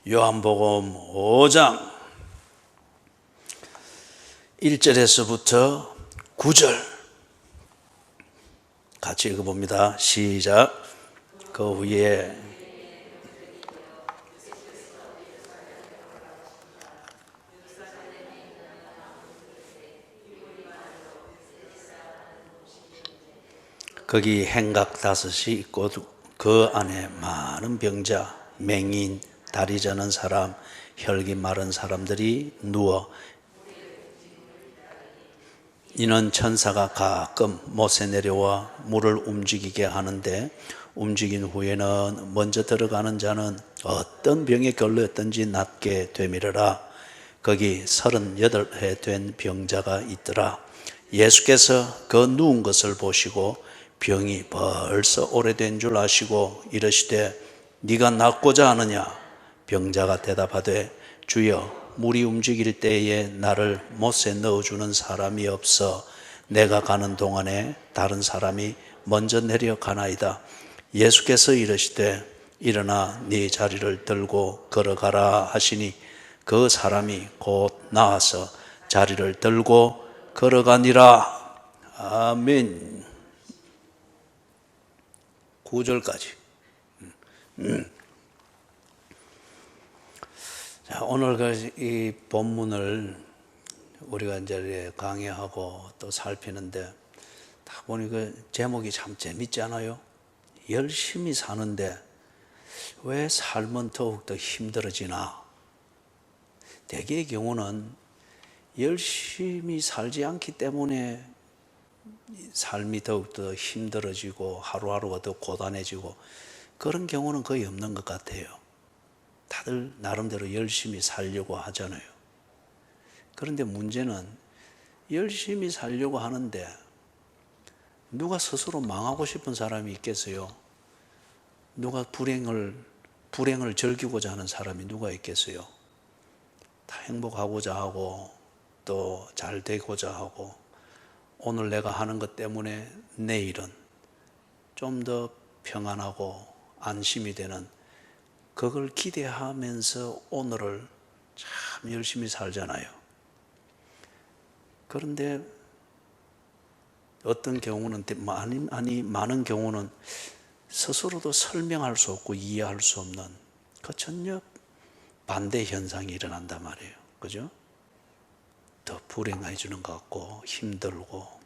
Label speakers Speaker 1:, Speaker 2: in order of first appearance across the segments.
Speaker 1: 요한복음 5장 1절에서부터 9절 같이 읽어봅니다. 시작. 그 후에 거기 행각 5이 있고 그 안에 많은 병자, 맹인, 다리 저는 사람, 혈기 마른 사람들이 누워 이는 천사가 가끔 못에 내려와 물을 움직이게 하는데 움직인 후에는 먼저 들어가는 자는 어떤 병에 걸렸든지 낫게 되미르라. 거기 38해 된 병자가 있더라. 예수께서 그 누운 것을 보시고 병이 벌써 오래된 줄 아시고 이르시되 네가 낫고자 하느냐? 병자가 대답하되 주여 물이 움직일 때에 나를 못에 넣어주는 사람이 없어 내가 가는 동안에 다른 사람이 먼저 내려가나이다. 예수께서 이르시되 일어나 네 자리를 들고 걸어가라 하시니 그 사람이 곧 나와서 자리를 들고 걸어가니라. 아멘. 9절까지. 자, 오늘 이 본문을 우리가 이제 강의하고 또 살피는데 딱 보니 그 제목이 참 재밌지 않아요? 열심히 사는데 왜 삶은 더욱더 힘들어지나? 대개의 경우는 열심히 살지 않기 때문에 삶이 더욱더 힘들어지고 하루하루가 더 고단해지고 그런 경우는 거의 없는 것 같아요. 다들 나름대로 열심히 살려고 하잖아요. 그런데 문제는 열심히 살려고 하는데 누가 스스로 망하고 싶은 사람이 있겠어요? 누가 불행을 즐기고자 하는 사람이 누가 있겠어요? 다 행복하고자 하고 또 잘 되고자 하고 오늘 내가 하는 것 때문에 내일은 좀 더 평안하고 안심이 되는 그걸 기대하면서 오늘을 참 열심히 살잖아요. 그런데 어떤 경우는 많은 경우는 스스로도 설명할 수 없고 이해할 수 없는 그 전혀 반대 현상이 일어난단 말이에요. 그죠? 더 불행해지는 것 같고 힘들고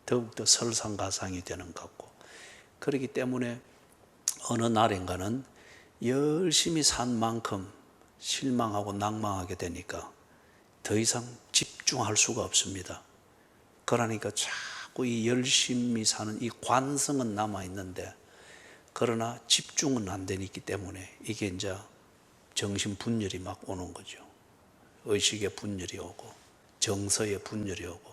Speaker 1: 더욱더 설상가상이 되는 것 같고 그렇기 때문에 어느 날인가는 열심히 산 만큼 실망하고 낭망하게 되니까 더 이상 집중할 수가 없습니다. 그러니까 자꾸 이 열심히 사는 이 관성은 남아있는데 그러나 집중은 안 되기 때문에 이게 이제 정신 분열이 막 오는 거죠. 의식의 분열이 오고 정서의 분열이 오고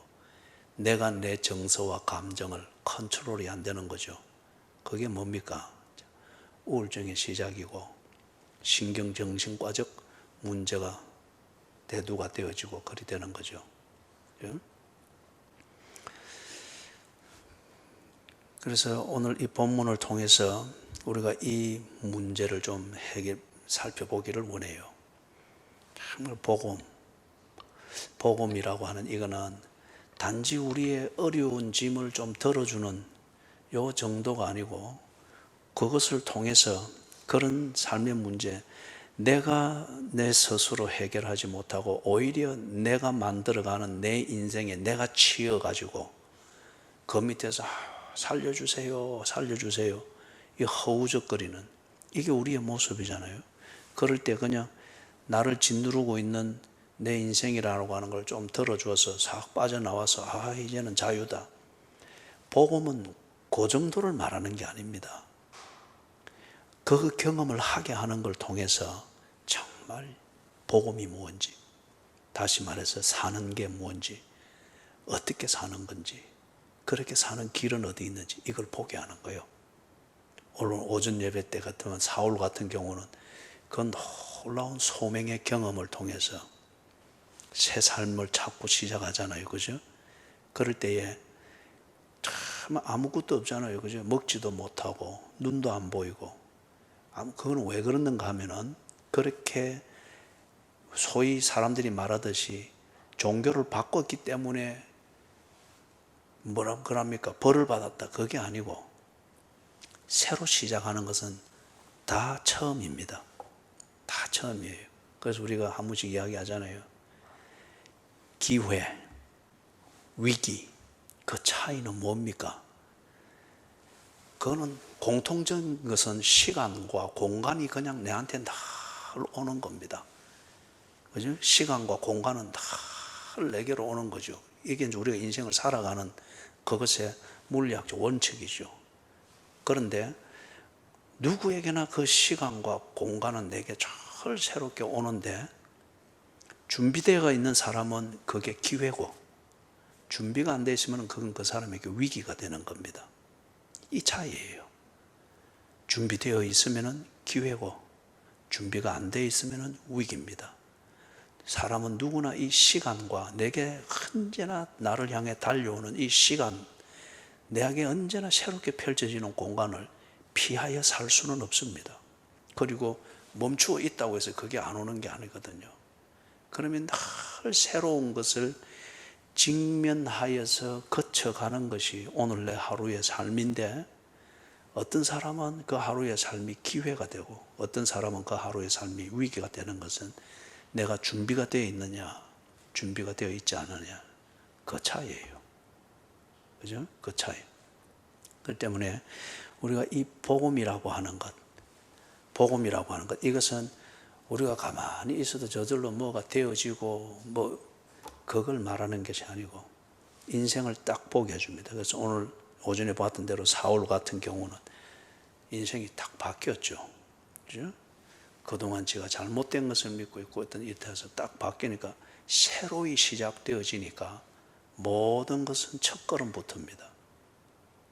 Speaker 1: 내가 내 정서와 감정을 컨트롤이 안 되는 거죠. 그게 뭡니까? 우울증의 시작이고 신경정신과적 문제가 대두가 되어지고 그리 되는 거죠. 그래서 오늘 이 본문을 통해서 우리가 이 문제를 좀 살펴보기를 원해요. 정말 복음이라고 하는 이거는 단지 우리의 어려운 짐을 좀 덜어주는 요 정도가 아니고 그것을 통해서 그런 삶의 문제 내가 내 스스로 해결하지 못하고 오히려 내가 만들어가는 내 인생에 내가 치여가지고 그 밑에서 살려주세요 살려주세요 이 허우적거리는 이게 우리의 모습이잖아요. 그럴 때 그냥 나를 짓누르고 있는 내 인생이라고 하는 걸 좀 들어주어서 싹 빠져나와서 이제는 자유다. 복음은 그 정도를 말하는 게 아닙니다. 그 경험을 하게 하는 걸 통해서 정말 복음이 뭔지, 다시 말해서 사는 게 뭔지, 어떻게 사는 건지, 그렇게 사는 길은 어디 있는지 이걸 보게 하는 거예요. 오늘 오전 예배 때 같으면 사울 같은 경우는 그 놀라운 소명의 경험을 통해서 새 삶을 찾고 시작하잖아요. 그죠? 그럴 때에 참 아무것도 없잖아요. 그죠? 먹지도 못하고 눈도 안 보이고 그건 왜 그러는가 하면은 그렇게 소위 사람들이 말하듯이 종교를 바꿨기 때문에 뭐라고 그럽니까? 벌을 받았다. 그게 아니고 새로 시작하는 것은 다 처음입니다. 다 처음이에요. 그래서 우리가 한 번씩 이야기하잖아요. 기회, 위기, 그 차이는 뭡니까? 그거는 공통적인 것은 시간과 공간이 그냥 내한테 다 오는 겁니다. 그죠? 시간과 공간은 다 내게로 오는 거죠. 이게 이제 우리가 인생을 살아가는 그것의 물리학적 원칙이죠. 그런데 누구에게나 그 시간과 공간은 내게 잘 새롭게 오는데 준비되어 있는 사람은 그게 기회고 준비가 안 되어 있으면 그건 그 사람에게 위기가 되는 겁니다. 이 차이예요. 준비되어 있으면 기회고 준비가 안 되어 있으면 위기입니다. 사람은 누구나 이 시간과 내게 언제나 나를 향해 달려오는 이 시간, 내게 언제나 새롭게 펼쳐지는 공간을 피하여 살 수는 없습니다. 그리고 멈추어 있다고 해서 그게 안 오는 게 아니거든요. 그러면 늘 새로운 것을 직면하여서 거쳐가는 것이 오늘 내 하루의 삶인데 어떤 사람은 그 하루의 삶이 기회가 되고 어떤 사람은 그 하루의 삶이 위기가 되는 것은 내가 준비가 되어 있느냐 준비가 되어 있지 않느냐 그 차이예요. 그죠? 그 차이. 그렇기 때문에 우리가 이 복음이라고 하는 것 이것은 우리가 가만히 있어도 저절로 뭐가 되어지고 그걸 말하는 것이 아니고 인생을 딱 보게 해줍니다. 그래서 오늘 오전에 봤던 대로 사울 같은 경우는 인생이 딱 바뀌었죠. 그죠? 그동안 제가 잘못된 것을 믿고 있고 어떤 일터에서 딱 바뀌니까 새로이 시작되어지니까 모든 것은 첫걸음부터입니다.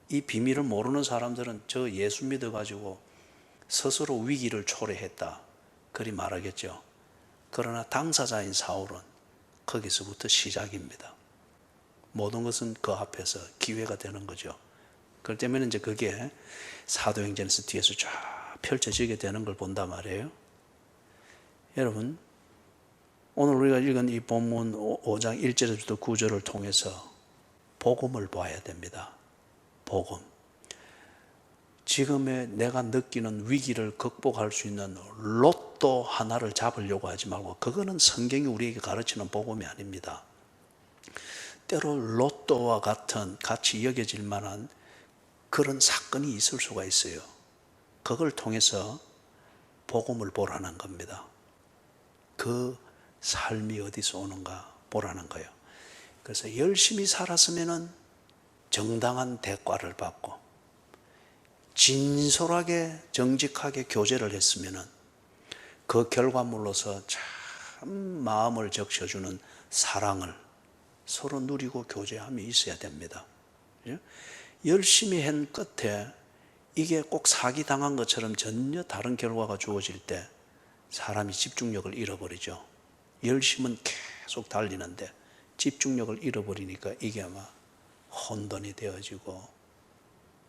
Speaker 1: 이 비밀을 모르는 사람들은 저 예수 믿어가지고 스스로 위기를 초래했다 그리 말하겠죠. 그러나 당사자인 사울은 거기서부터 시작입니다. 모든 것은 그 앞에서 기회가 되는 거죠. 그렇기 때문에 이제 그게 사도행전에서 뒤에서 쫙 펼쳐지게 되는 걸 본단 말이에요. 여러분, 오늘 우리가 읽은 이 본문 5장 1절부터 9절을 통해서 복음을 봐야 됩니다. 복음. 지금의 내가 느끼는 위기를 극복할 수 있는 로또 하나를 잡으려고 하지 말고 그거는 성경이 우리에게 가르치는 복음이 아닙니다. 때로 로또와 같이 여겨질 만한 그런 사건이 있을 수가 있어요. 그걸 통해서 복음을 보라는 겁니다. 그 삶이 어디서 오는가 보라는 거예요. 그래서 열심히 살았으면 정당한 대가를 받고 진솔하게 정직하게 교제를 했으면 그 결과물로서 참 마음을 적셔주는 사랑을 서로 누리고 교제함이 있어야 됩니다. 열심히 한 끝에 이게 꼭 사기당한 것처럼 전혀 다른 결과가 주어질 때 사람이 집중력을 잃어버리죠. 열심은 계속 달리는데 집중력을 잃어버리니까 이게 아마 혼돈이 되어지고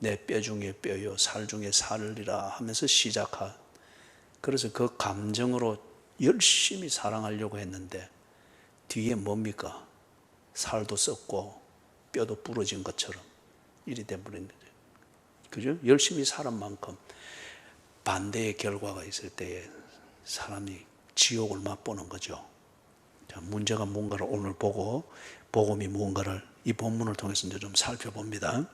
Speaker 1: 내 뼈 중에 뼈요 살 중에 살이라 하면서 시작한 그래서 그 감정으로 열심히 사랑하려고 했는데 뒤에 뭡니까? 살도 썩고 뼈도 부러진 것처럼 일이 돼버린 거죠. 그죠? 열심히 살은 만큼 반대의 결과가 있을 때에 사람이 지옥을 맛보는 거죠. 자, 문제가 뭔가를 오늘 보고 복음이 뭔가를 이 본문을 통해서 이제 좀 살펴봅니다.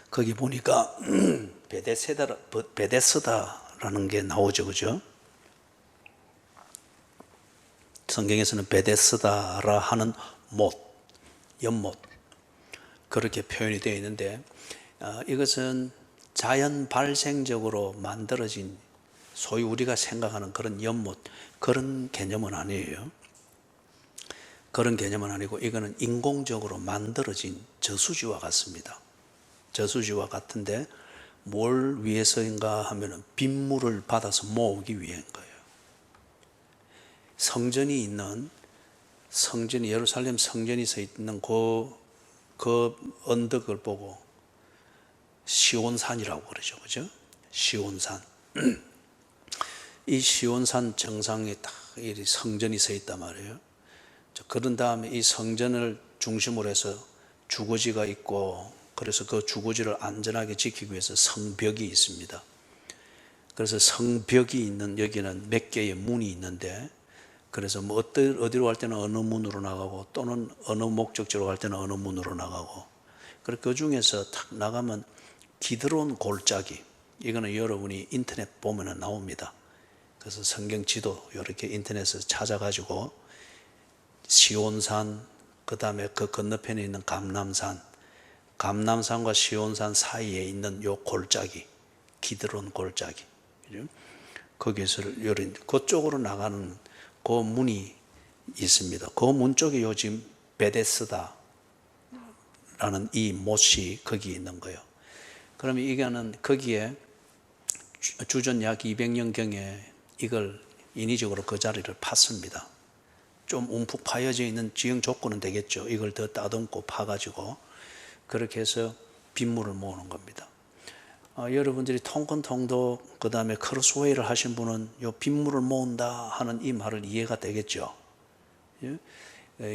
Speaker 1: 거기 보니까 베데스다라는 게 나오죠, 그죠? 성경에서는 베데스다라 하는 못, 연못 그렇게 표현이 되어 있는데 이것은 자연 발생적으로 만들어진 소위 우리가 생각하는 그런 연못 그런 개념은 아니에요. 그런 개념은 아니고 이거는 인공적으로 만들어진 저수지와 같습니다. 저수지와 같은데 뭘 위해서인가 하면 빗물을 받아서 모으기 위한 거예요. 성전이 있는 예루살렘 성전이 서 있는 그 언덕을 보고 시온산이라고 그러죠, 그죠? 시온산. 이 시온산 정상에 딱 이 성전이 서 있단 말이에요. 그런 다음에 이 성전을 중심으로 해서 주거지가 있고, 그래서 그 주거지를 안전하게 지키기 위해서 성벽이 있습니다. 그래서 성벽이 있는 여기는 몇 개의 문이 있는데, 그래서 뭐 어디로 갈 때는 어느 문으로 나가고, 또는 어느 목적지로 갈 때는 어느 문으로 나가고, 그리고 그 중에서 탁 나가면 기드론 골짜기, 이거는 여러분이 인터넷 보면 나옵니다. 그래서 성경 지도 이렇게 인터넷에서 찾아가지고 시온산, 그 다음에 그 건너편에 있는 감람산, 감람산과 시온산 사이에 있는 요 골짜기, 기드론 골짜기, 거기서 그쪽으로 나가는 그 문이 있습니다. 그 문 쪽에 요즘 베데스다라는 이 못이 거기 있는 거예요. 그러면 이거는 거기에 주전 약 200년경에 이걸 인위적으로 그 자리를 팠습니다. 좀 움푹 파여져 있는 지형 조건은 되겠죠. 이걸 더 따듬고 파가지고 그렇게 해서 빗물을 모으는 겁니다. 여러분들이 통건통독, 그 다음에 크로스웨이를 하신 분은 요 빗물을 모은다 하는 이 말을 이해가 되겠죠. 예?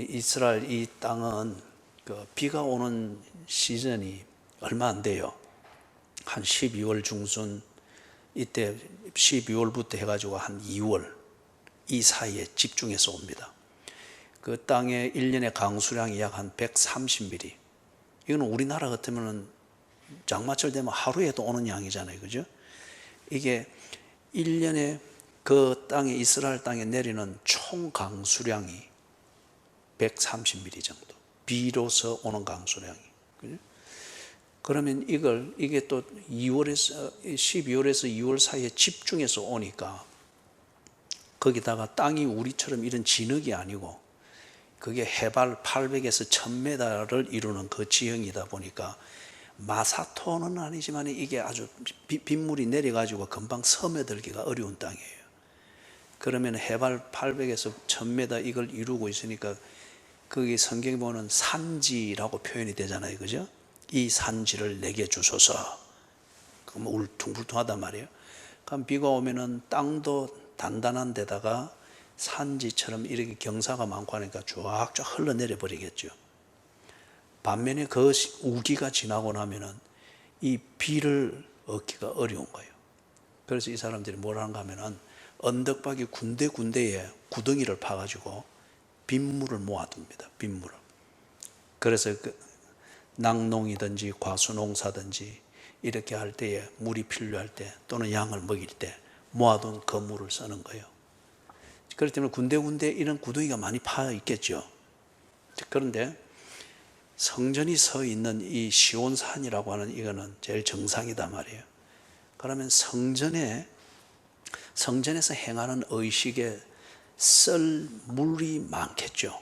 Speaker 1: 이스라엘 이 땅은 그 비가 오는 시즌이 얼마 안 돼요. 한 12월 중순, 이때 12월부터 해가지고 한 2월 이 사이에 집중해서 옵니다. 그 땅의 1년의 강수량이 약 한 130mm. 이거는 우리나라 같으면 장마철 되면 하루에도 오는 양이잖아요. 그죠? 이게 1년에 그 땅에, 이스라엘 땅에 내리는 총 강수량이 130mm 정도. 비로서 오는 강수량이. 그죠? 그러면 이게 또 12월에서 2월 사이에 집중해서 오니까, 거기다가 땅이 우리처럼 이런 진흙이 아니고 그게 해발 800에서 1000m를 이루는 그 지형이다 보니까, 마사토는 아니지만 이게 아주 빗물이 내려가지고 금방 스며들기가 어려운 땅이에요. 그러면 해발 800에서 1000m 이걸 이루고 있으니까 거기 성경에 보면 산지라고 표현이 되잖아요. 그죠? 이 산지를 내게 주소서. 그럼 울퉁불퉁하단 말이에요. 그럼 비가 오면은 땅도 단단한 데다가 산지처럼 이렇게 경사가 많고 하니까 쫙쫙 흘러내려 버리겠죠. 반면에 그 우기가 지나고 나면은 이 비를 얻기가 어려운 거예요. 그래서 이 사람들이 뭐라는가 하면은 언덕박이 군데군데에 구덩이를 파가지고 빗물을 모아둡니다. 빗물을. 그래서 낙농이든지 과수농사든지 이렇게 할 때에 물이 필요할 때, 또는 양을 먹일 때 모아둔 그 물을 쓰는 거예요. 그렇기 때문에 군데군데 이런 구덩이가 많이 파여 있겠죠. 그런데 성전이 서 있는 이 시온산이라고 하는 이거는 제일 정상이다 말이에요. 그러면 성전에서 행하는 의식에 쓸 물이 많겠죠.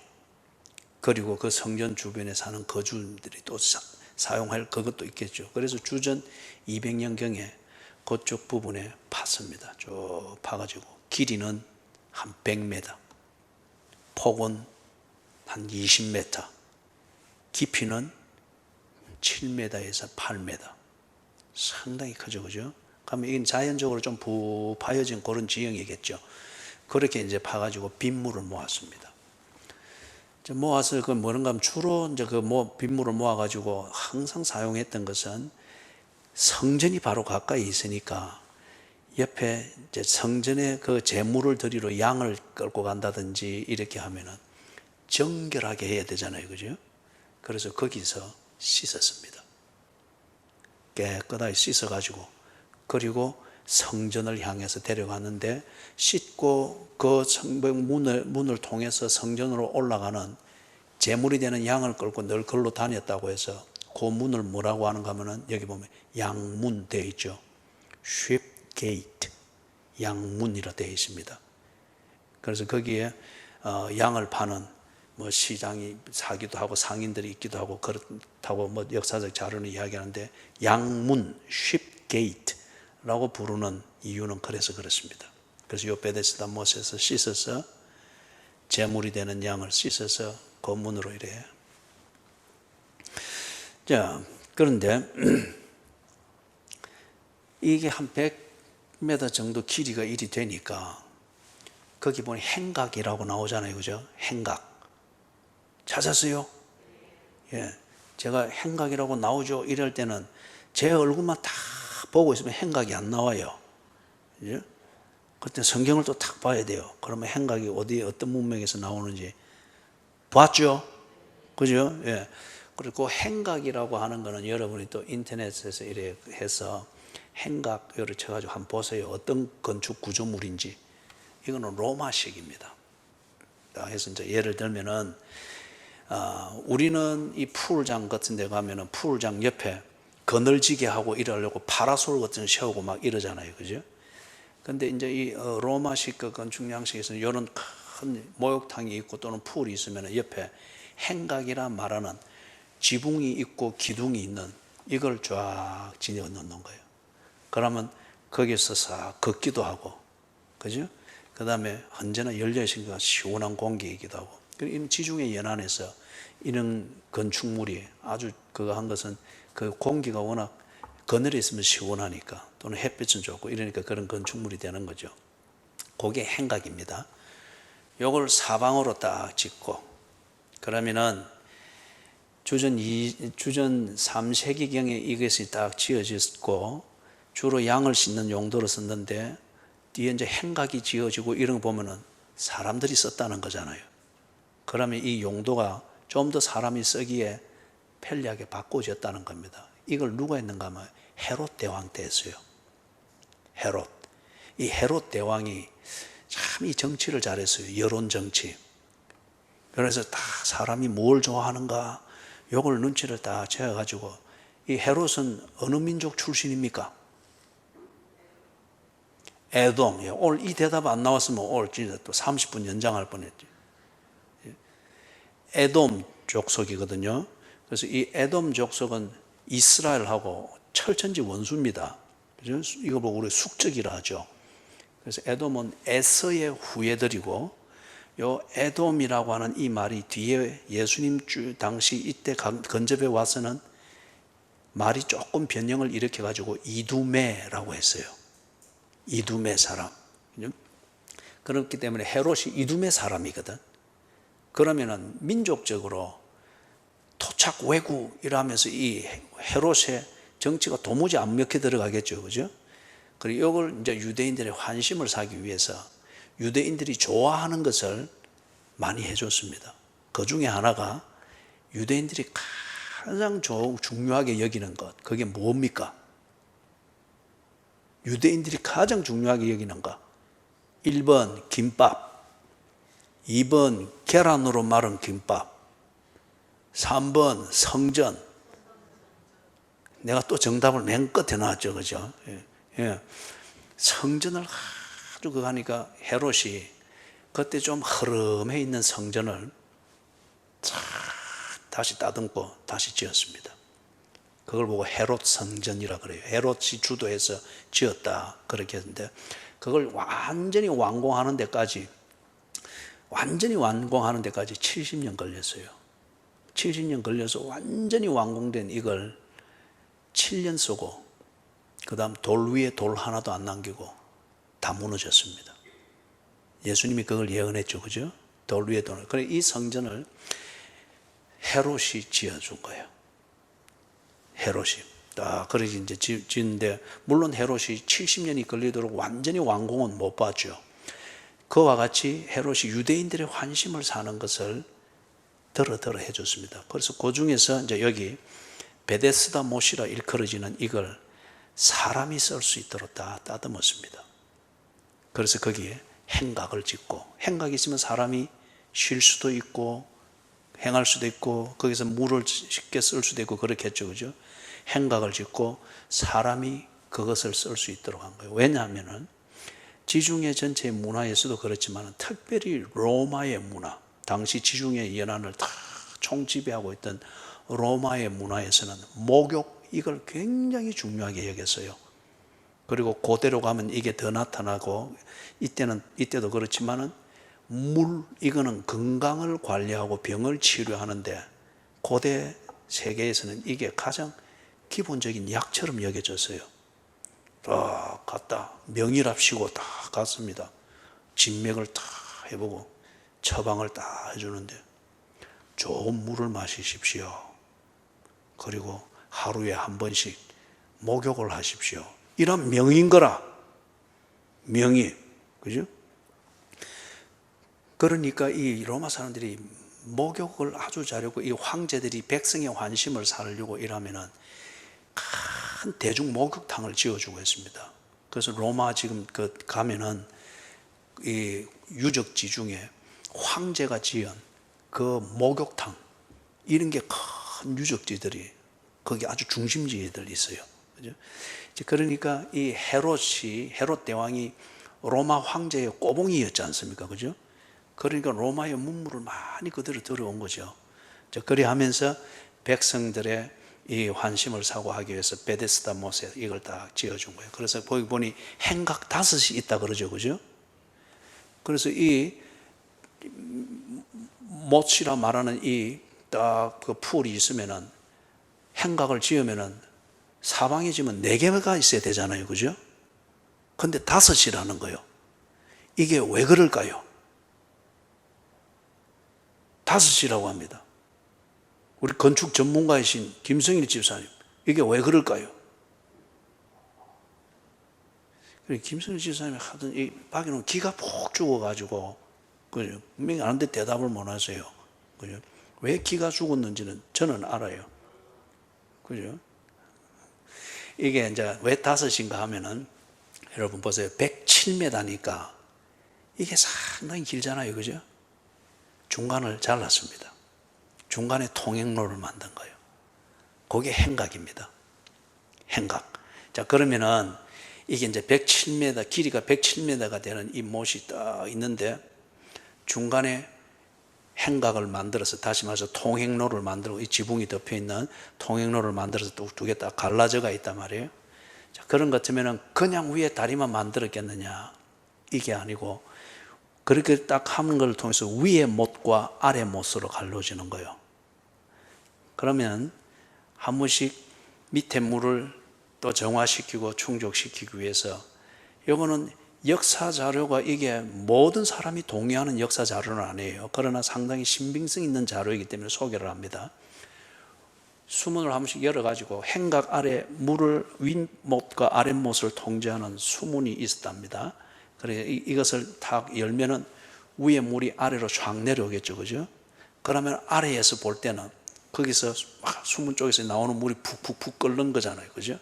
Speaker 1: 그리고 그 성전 주변에 사는 거주민들이 또 사용할 그것도 있겠죠. 그래서 주전 200년경에 그쪽 부분에 팠습니다. 쭉 파가지고 길이는 한 100m, 폭은 한 20m, 깊이는 7m에서 8m. 상당히 크죠, 그죠? 그러면 이건 자연적으로 좀 부파여진 그런 지형이겠죠. 그렇게 이제 파가지고 빗물을 모았습니다. 모아서 그 뭐는가 하면 주로 이제 그 빗물을 모아가지고 항상 사용했던 것은, 성전이 바로 가까이 있으니까 옆에 이제 성전에 그 제물을 드리러 양을 끌고 간다든지 이렇게 하면은 정결하게 해야 되잖아요, 그죠? 그래서 거기서 씻었습니다. 깨끗하게 씻어가지고, 그리고 성전을 향해서 데려갔는데, 씻고 그 성벽 문을 통해서 성전으로 올라가는 제물이 되는 양을 끌고 늘 걸로 다녔다고 해서 그 문을 뭐라고 하는가 하면은, 여기 보면 양문 되어 있죠. sheep gate, 양문이라 되어 있습니다. 그래서 거기에 양을 파는 뭐 시장이 사기도 하고 상인들이 있기도 하고 그렇다고 뭐 역사적 자료는 이야기하는데, 양문, sheep gate라고 부르는 이유는 그래서 그렇습니다. 그래서 요 베데스다 못에서 씻어서 제물이 되는 양을 씻어서 그 문으로 이래. 자, 그런데 이게 한 10m 정도 길이가 이리 되니까 거기 보니 행각이라고 나오잖아요. 그죠? 행각. 찾았어요? 예. 제가 행각이라고 나오죠. 이럴 때는 제 얼굴만 딱 보고 있으면 행각이 안 나와요. 그죠? 그때 성경을 또 탁 봐야 돼요. 그러면 행각이 어디에 어떤 문맥에서 나오는지 봤죠? 그죠? 예. 그리고 행각이라고 하는 거는 여러분이 또 인터넷에서 이래 해서 행각을 쳐가지고 한번 보세요. 어떤 건축 구조물인지. 이거는 로마식입니다. 해서 이제 예를 들면은 우리는 이 풀장 같은 데 가면은 풀장 옆에 그늘지게 하고 이러려고 파라솔 같은 거 세우고 막 이러잖아요. 그죠? 근데 이제 이 로마식 그 건축 양식에서는 이런 큰 목욕탕이 있고 또는 풀이 있으면 옆에 행각이라 말하는 지붕이 있고 기둥이 있는 이걸 쫙 지어 놓는 거예요. 그러면 거기서 싹 걷기도 하고, 그죠? 그 다음에 언제나 열려있으니까 시원한 공기이기도 하고. 이 지중해 연안에서 이런 건축물이 아주 그거 한 것은 그 공기가 워낙 그늘에 있으면 시원하니까 또는 햇빛은 좋고 이러니까 그런 건축물이 되는 거죠. 그게 행각입니다. 요걸 사방으로 딱 짓고 그러면은 주전 3세기경에 이것이 딱 지어졌고 주로 양을 싣는 용도로 썼는데 뒤에 이제 행각이 지어지고 이런 거 보면은 사람들이 썼다는 거잖아요. 그러면 이 용도가 좀 더 사람이 쓰기에 편리하게 바꿔졌다는 겁니다. 이걸 누가 했는가 하면 헤롯 대왕 때 했어요. 헤롯. 이 헤롯 대왕이 참 이 정치를 잘했어요. 여론 정치. 그래서 다 사람이 뭘 좋아하는가 요걸 눈치를 다 채워가지고 이 헤롯은 어느 민족 출신입니까? 에돔. 오늘 이 대답 안 나왔으면 오늘 진짜 또 30분 연장할 뻔했지. 에돔 족속이거든요. 그래서 이 에돔 족속은 이스라엘하고 철천지 원수입니다. 그죠? 이거 보고 우리 숙적이라 하죠. 그래서 에돔은 에서의 후예들이고 요 에돔이라고 하는 이 말이 뒤에 예수님 당시 이때 근접해 와서는 말이 조금 변형을 일으켜 가지고 이두메라고 했어요. 이두메 사람. 그렇기 때문에 헤롯이 이두메 사람이거든. 그러면은 민족적으로 토착 왜구 이러면서 이 헤롯의 정치가 도무지 안 먹혀 들어가겠죠. 그죠? 그리고 이걸 이제 유대인들의 환심을 사기 위해서 유대인들이 좋아하는 것을 많이 해줬습니다. 그 중에 하나가 유대인들이 가장 중요하게 여기는 것, 그게 뭡니까? 유대인들이 가장 중요하게 여기는 것. 1번 김밥, 2번 계란으로 마른 김밥, 3번 성전. 내가 또 정답을 맨 끝에 놨죠. 그죠? 예. 성전을 아주 그거 하니까 헤롯이 그때 좀 흐름해 있는 성전을 다시 따듬고 다시 지었습니다. 그걸 보고 헤롯 성전이라 그래요. 헤롯이 주도해서 지었다 그렇게 했는데 그걸 완전히 완공하는 데까지 70년 걸렸어요. 70년 걸려서 완전히 완공된 이걸 7년 쓰고 그 다음 돌 위에 돌 하나도 안 남기고 다 무너졌습니다. 예수님이 그걸 예언했죠. 그죠? 돌 위에 돌. 그래 이 성전을 헤롯이 지어준 거예요. 헤롯이. 그렇게 이제 짓는데 물론 헤롯이 70년이 걸리도록 완전히 완공은 못 봤죠. 그와 같이 헤롯이 유대인들의 환심을 사는 것을 더러 해줬습니다. 그래서 그 중에서 이제 여기 베데스다 못이라 일컬어지는 이걸 사람이 쓸 수 있도록 다 따듬었습니다. 그래서 거기에 행각을 짓고 행각이 있으면 사람이 쉴 수도 있고 행할 수도 있고 거기서 물을 쉽게 쓸 수도 있고 그렇겠죠. 그죠? 행각을 짓고 사람이 그것을 쓸 수 있도록 한 거예요. 왜냐하면은 지중해 전체의 문화에서도 그렇지만 특별히 로마의 문화, 당시 지중해 연안을 다 총지배하고 있던 로마의 문화에서는 목욕 이걸 굉장히 중요하게 여겼어요. 그리고 그대로 가면 이게 더 나타나고 이때도 그렇지만은 물 이거는 건강을 관리하고 병을 치료하는데 고대 세계에서는 이게 가장 기본적인 약처럼 여겨졌어요. 딱 갔다 명의랍시고 다 갔습니다. 진맥을 다 해보고 처방을 다 해주는데 좋은 물을 마시십시오. 그리고 하루에 한 번씩 목욕을 하십시오. 이런 명의인 거라. 명의. 그죠? 그러니까 이 로마 사람들이 목욕을 아주 잘하고 이 황제들이 백성의 환심을 살려고 이러면은 큰 대중 목욕탕을 지어주고 했습니다. 그래서 로마 지금 가면은 이 유적지 중에 황제가 지은 그 목욕탕 이런 게 큰 유적지들이 거기 아주 중심지에들 있어요. 그죠? 그러니까 이 헤롯 대왕이 로마 황제의 꼬봉이었지 않습니까? 그죠? 그러니까 로마의 문물을 많이 그대로 들어온 거죠. 그리 하면서 백성들의 이 환심을 사고하기 위해서 베데스다 못에 이걸 딱 지어준 거예요. 그래서 거기 보니 행각 5이 있다 그러죠. 그죠? 그래서 이 못이라 말하는 이 딱 그 풀이 있으면은 행각을 지으면은 사방에 지면 4개가 있어야 되잖아요. 그죠? 근데 5이라는 거예요. 이게 왜 그럴까요? 5이라고 합니다. 우리 건축 전문가이신 김성일 집사님, 이게 왜 그럴까요? 김성일 집사님이 하던 이 박이는 기가 푹 죽어가지고, 그죠? 분명히 아는데 대답을 못 하세요. 그죠? 왜 기가 죽었는지는 저는 알아요. 그죠? 이게 이제 왜 5인가 하면은, 여러분 보세요. 107m니까 이게 상당히 길잖아요. 그죠? 중간을 잘랐습니다. 중간에 통행로를 만든 거예요. 그게 행각입니다. 행각. 자, 그러면은 이게 이제 107m, 길이가 107m가 되는 이 못이 딱 있는데 중간에 행각을 만들어서, 다시 말해서 통행로를 만들고, 이 지붕이 덮여 있는 통행로를 만들어서 두 개 딱 갈라져가 있단 말이에요. 자, 그런 것 같으면은 그냥 위에 다리만 만들었겠느냐? 이게 아니고 그렇게 딱 하는 걸 통해서 위의 못과 아래 못으로 갈라지는 거예요. 그러면 한 번씩 밑에 물을 또 정화시키고 충족시키기 위해서, 이거는 역사 자료가, 이게 모든 사람이 동의하는 역사 자료는 아니에요. 그러나 상당히 신빙성 있는 자료이기 때문에 소개를 합니다. 수문을 한 번씩 열어가지고 행각 아래 물을 윗못과 아랫못을 통제하는 수문이 있었답니다. 그래서 이것을 딱 열면은 위에 물이 아래로 쫙 내려오겠죠. 그죠? 그러면 아래에서 볼 때는 거기서 수문 쪽에서 나오는 물이 푹푹푹 끓는 거잖아요. 그죠?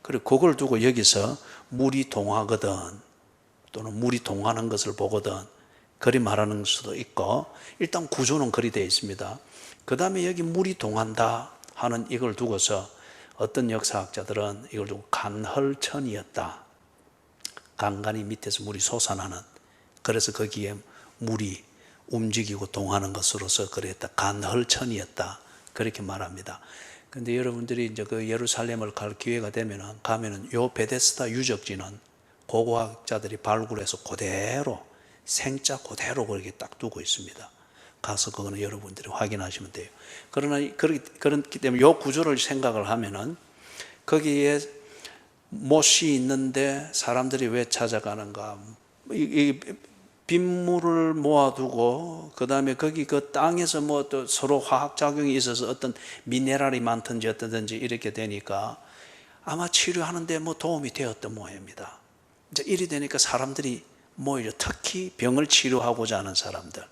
Speaker 1: 그리고 그걸 두고 여기서 물이 동하거든, 또는 물이 동하는 것을 보거든, 그리 말하는 수도 있고, 일단 구조는 그리 되어 있습니다. 그 다음에 여기 물이 동한다 하는 이걸 두고서 어떤 역사학자들은 이걸 두고 간헐천이었다. 간간이 밑에서 물이 솟아나는, 그래서 거기에 물이 움직이고 동하는 것으로서 그랬다. 간헐천이었다. 그렇게 말합니다. 근데 여러분들이 이제 그 예루살렘을 갈 기회가 가면은 요 베데스다 유적지는 고고학자들이 발굴해서 그대로, 생자 그대로 그렇게 딱 두고 있습니다. 가서 그거는 여러분들이 확인하시면 돼요. 그러나 그렇기 때문에 요 구조를 생각을 하면은 거기에 못이 있는데 사람들이 왜 찾아가는가? 이 빗물을 모아두고 그 다음에 거기 그 땅에서 뭐 또 서로 화학작용이 있어서 어떤 미네랄이 많든지 어떠든지 이렇게 되니까 아마 치료하는데 뭐 도움이 되었던 모양입니다. 이제 이리 되니까 사람들이 모이죠. 특히 병을 치료하고자 하는 사람들,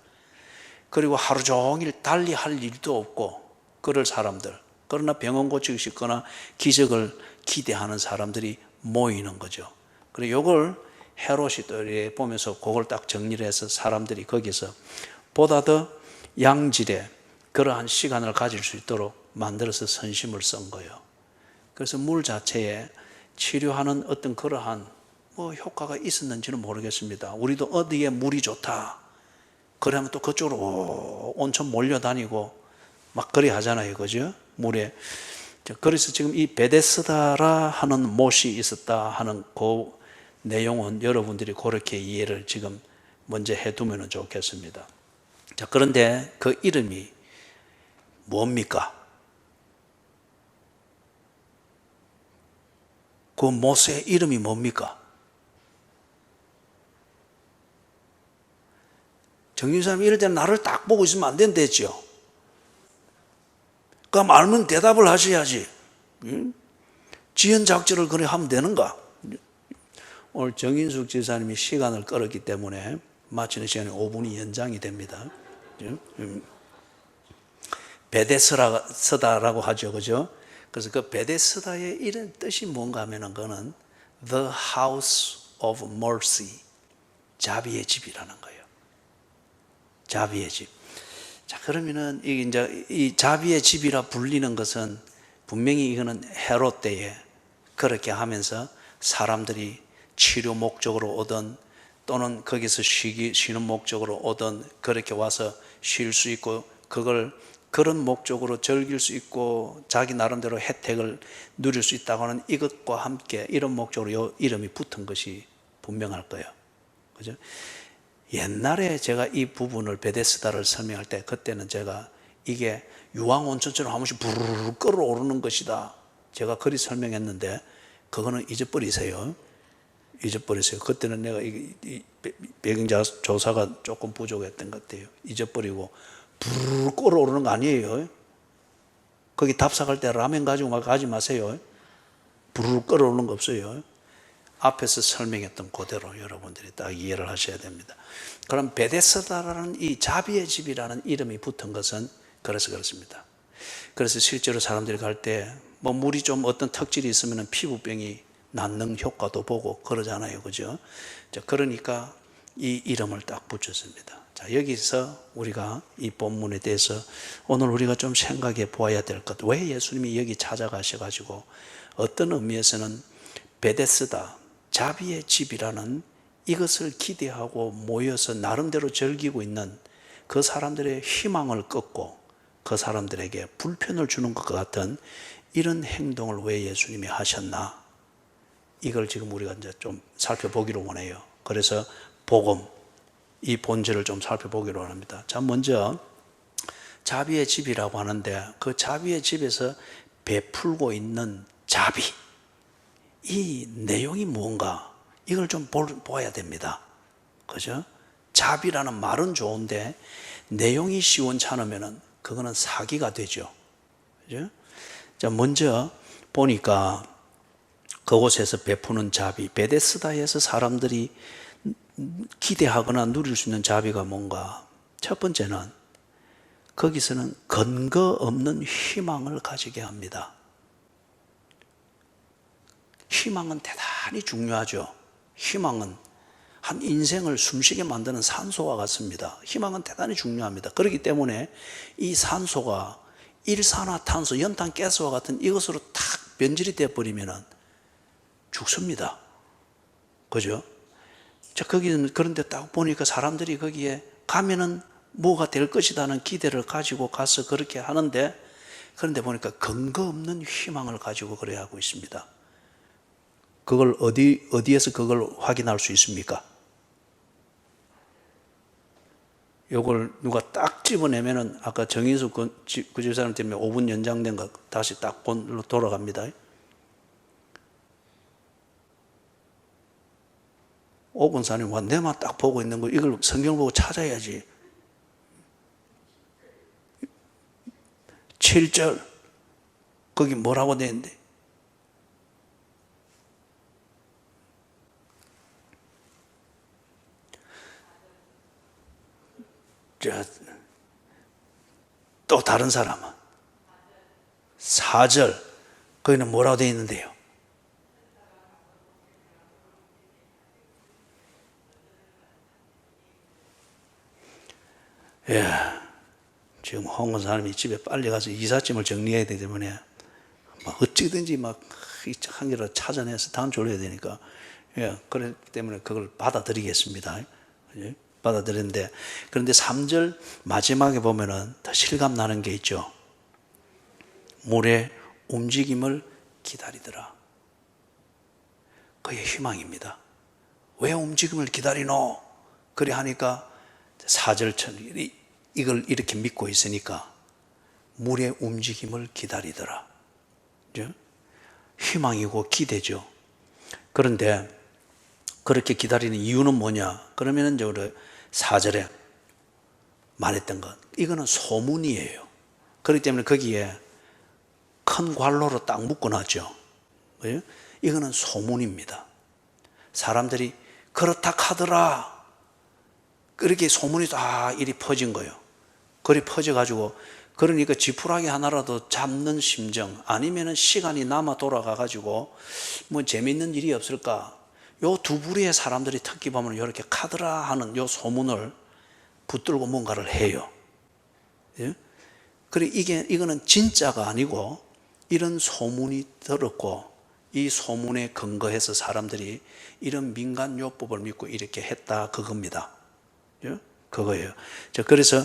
Speaker 1: 그리고 하루 종일 달리 할 일도 없고 그럴 사람들, 그러나 병원 고치고 싶거나 기적을 기대하는 사람들이 모이는 거죠. 그리고 이걸 헤롯이 또 이렇게 보면서 그걸 딱 정리를 해서 사람들이 거기서 보다 더 양질의 그러한 시간을 가질 수 있도록 만들어서 선심을 쓴 거예요. 그래서 물 자체에 치료하는 어떤 그러한 뭐 효과가 있었는지는 모르겠습니다. 우리도 어디에 물이 좋다 그러면 또 그쪽으로 온천 몰려다니고 막 그리 하잖아요. 그죠? 물에. 그래서 지금 이 베데스다라 하는 못이 있었다 하는 그 내용은 여러분들이 그렇게 이해를 지금 먼저 해두면 좋겠습니다. 자, 그런데 그 이름이 뭡니까? 그 모세의 이름이 뭡니까? 정신사람이 이럴 때는 나를 딱 보고 있으면 안 된댔죠. 그럼 알면 대답을 하셔야지. 지연작전을 그래 하면 되는가? 오늘 정인숙 지사님이 시간을 끌었기 때문에 마치는 시간이 5분이 연장이 됩니다. 베데스다라고 하죠, 그죠? 그래서 그 베데스다의 이런 뜻이 뭔가 하면은 그거는 The House of Mercy, 자비의 집이라는 거예요. 자비의 집. 자, 그러면은 이 자비의 집이라 불리는 것은 분명히 이거는 헤롯 때에 그렇게 하면서 사람들이 치료 목적으로 오든 또는 거기서 쉬는 목적으로 오든 그렇게 와서 쉴 수 있고 그런 목적으로 즐길 수 있고 자기 나름대로 혜택을 누릴 수 있다고 하는 이것과 함께 이런 목적으로 이 이름이 붙은 것이 분명할 거예요. 그죠? 옛날에 제가 이 부분을 베데스다를 설명할 때 그때는 제가 이게 유황온천처럼 한 번씩 부르르 끓어오르는 것이다. 제가 그리 설명했는데 그거는 잊어버리세요. 그때는 내가 이 배경자 조사가 조금 부족했던 것 같아요. 잊어버리고 부르르 끓어오르는 거 아니에요. 거기 답사갈 때 라면 가지고 막 가지 마세요. 부르르 끓어오르는 거 없어요. 앞에서 설명했던 그대로 여러분들이 딱 이해를 하셔야 됩니다. 그럼 베데스다라는 이 자비의 집이라는 이름이 붙은 것은 그래서 그렇습니다. 그래서 실제로 사람들이 갈 때 뭐 물이 좀 어떤 특질이 있으면 피부병이 낫는 효과도 보고 그러잖아요. 그죠? 자, 그러니까 이 이름을 딱 붙였습니다. 자, 여기서 우리가 이 본문에 대해서 오늘 우리가 좀 생각해 보아야 될 것. 왜 예수님이 여기 찾아가셔가지고 어떤 의미에서는 베데스다, 자비의 집이라는 이것을 기대하고 모여서 나름대로 즐기고 있는 그 사람들의 희망을 꺾고 그 사람들에게 불편을 주는 것 같은 이런 행동을 왜 예수님이 하셨나? 이걸 지금 우리가 이제 좀 살펴보기로 원해요. 그래서 복음, 이 본질을 좀 살펴보기로 합니다. 자, 먼저 자비의 집이라고 하는데 그 자비의 집에서 베풀고 있는 자비, 이 내용이 뭔가 이걸 좀 보아야 됩니다. 그죠? 자비라는 말은 좋은데 내용이 시원찮으면 그거는 사기가 되죠. 그죠? 자, 먼저 보니까 그곳에서 베푸는 자비, 베데스다에서 사람들이 기대하거나 누릴 수 있는 자비가 뭔가? 첫 번째는 거기서는 근거 없는 희망을 가지게 합니다. 희망은 대단히 중요하죠. 희망은 한 인생을 숨쉬게 만드는 산소와 같습니다. 희망은 대단히 중요합니다. 그렇기 때문에 이 산소가 일산화탄소, 연탄가스와 같은 이것으로 탁 변질이 되어버리면 죽습니다. 그죠? 자, 거기는 그런데 딱 보니까 사람들이 거기에 가면은 뭐가 될 것이라는 기대를 가지고 가서 그렇게 하는데 그런데 보니까 근거 없는 희망을 가지고 그래 하고 있습니다. 그걸 어디에서 그걸 확인할 수 있습니까? 요걸 누가 딱 집어내면은 아까 정인숙 그 집사람 때문에 5분 연장된 거 다시 딱 본로 돌아갑니다. 5분 사님 와 내만 딱 보고 있는 거 이걸 성경 보고 찾아야지. 7절 거기 뭐라고 돼 있는데? 또 다른 사람은 4절 거기는 뭐라고 되어 있는데요? 예, 지금 홍은 사람이 집에 빨리 가서 이삿짐을 정리해야 되기 때문에 막 어찌든지 막 한 개로 찾아내서 단조를 해야 되니까 예, 그렇기 때문에 그걸 받아들이겠습니다. 예? 받아들이는데 그런데 3절 마지막에 보면은 더 실감 나는 게 있죠. 물의 움직임을 기다리더라. 그게 희망입니다. 왜 움직임을 기다리노? 그래 하니까 4절처럼 이걸 이렇게 믿고 있으니까 물의 움직임을 기다리더라. 희망이고 기대죠. 그런데 그렇게 기다리는 이유는 뭐냐? 그러면은 이제 우리 4절에 말했던 것, 이거는 소문이에요. 그렇기 때문에 거기에 큰 관로로 딱 묶어놨죠. 왜요? 이거는 소문입니다. 사람들이 그렇다 하더라. 그렇게 소문이 다 이리 퍼진 거예요. 그리 퍼져가지고, 그러니까 지푸라기 하나라도 잡는 심정, 아니면은 시간이 남아 돌아가가지고 뭐 재밌는 일이 없을까? 요 두 부류의 사람들이 특히 보면 이렇게 카드라 하는 요 소문을 붙들고 뭔가를 해요. 예? 그래, 이거는 진짜가 아니고 이런 소문이 들었고 이 소문에 근거해서 사람들이 이런 민간요법을 믿고 이렇게 했다, 그겁니다. 예? 그거예요. 자, 그래서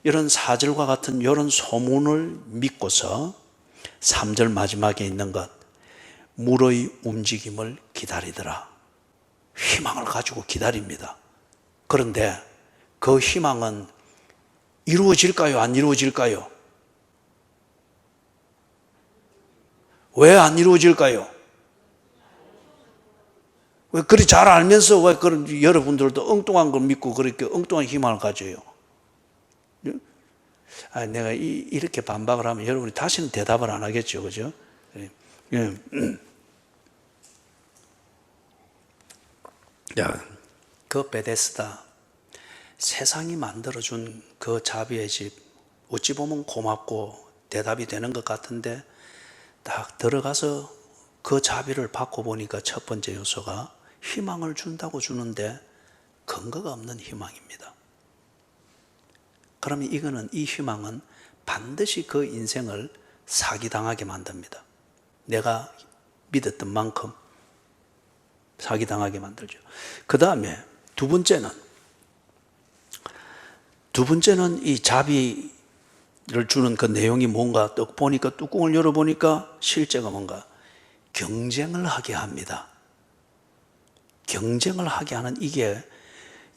Speaker 1: 이런 4절과 같은 이런 소문을 믿고서 3절 마지막에 있는 것, 물의 움직임을 기다리더라. 희망을 가지고 기다립니다. 그런데 그 희망은 이루어질까요? 안 이루어질까요? 왜 안 이루어질까요? 왜 그리 잘 알면서 왜 그런 여러분들도 엉뚱한 걸 믿고 그렇게 엉뚱한 희망을 가져요? 내가 이렇게 반박을 하면 여러분이 다시는 대답을 안 하겠죠, 그죠? 예. 야, 그 베데스다, 세상이 만들어준 그 자비의 집, 어찌 보면 고맙고 대답이 되는 것 같은데 딱 들어가서 그 자비를 받고 보니까 첫 번째 요소가 희망을 준다고 주는데 근거가 없는 희망입니다. 그러면 이 희망은 반드시 그 인생을 사기당하게 만듭니다. 내가 믿었던 만큼 사기당하게 만들죠. 그 다음에 두 번째는 이 자비를 주는 그 내용이 뭔가 딱 보니까, 뚜껑을 열어보니까 실제가 뭔가 경쟁을 하게 합니다. 경쟁을 하게 하는 이게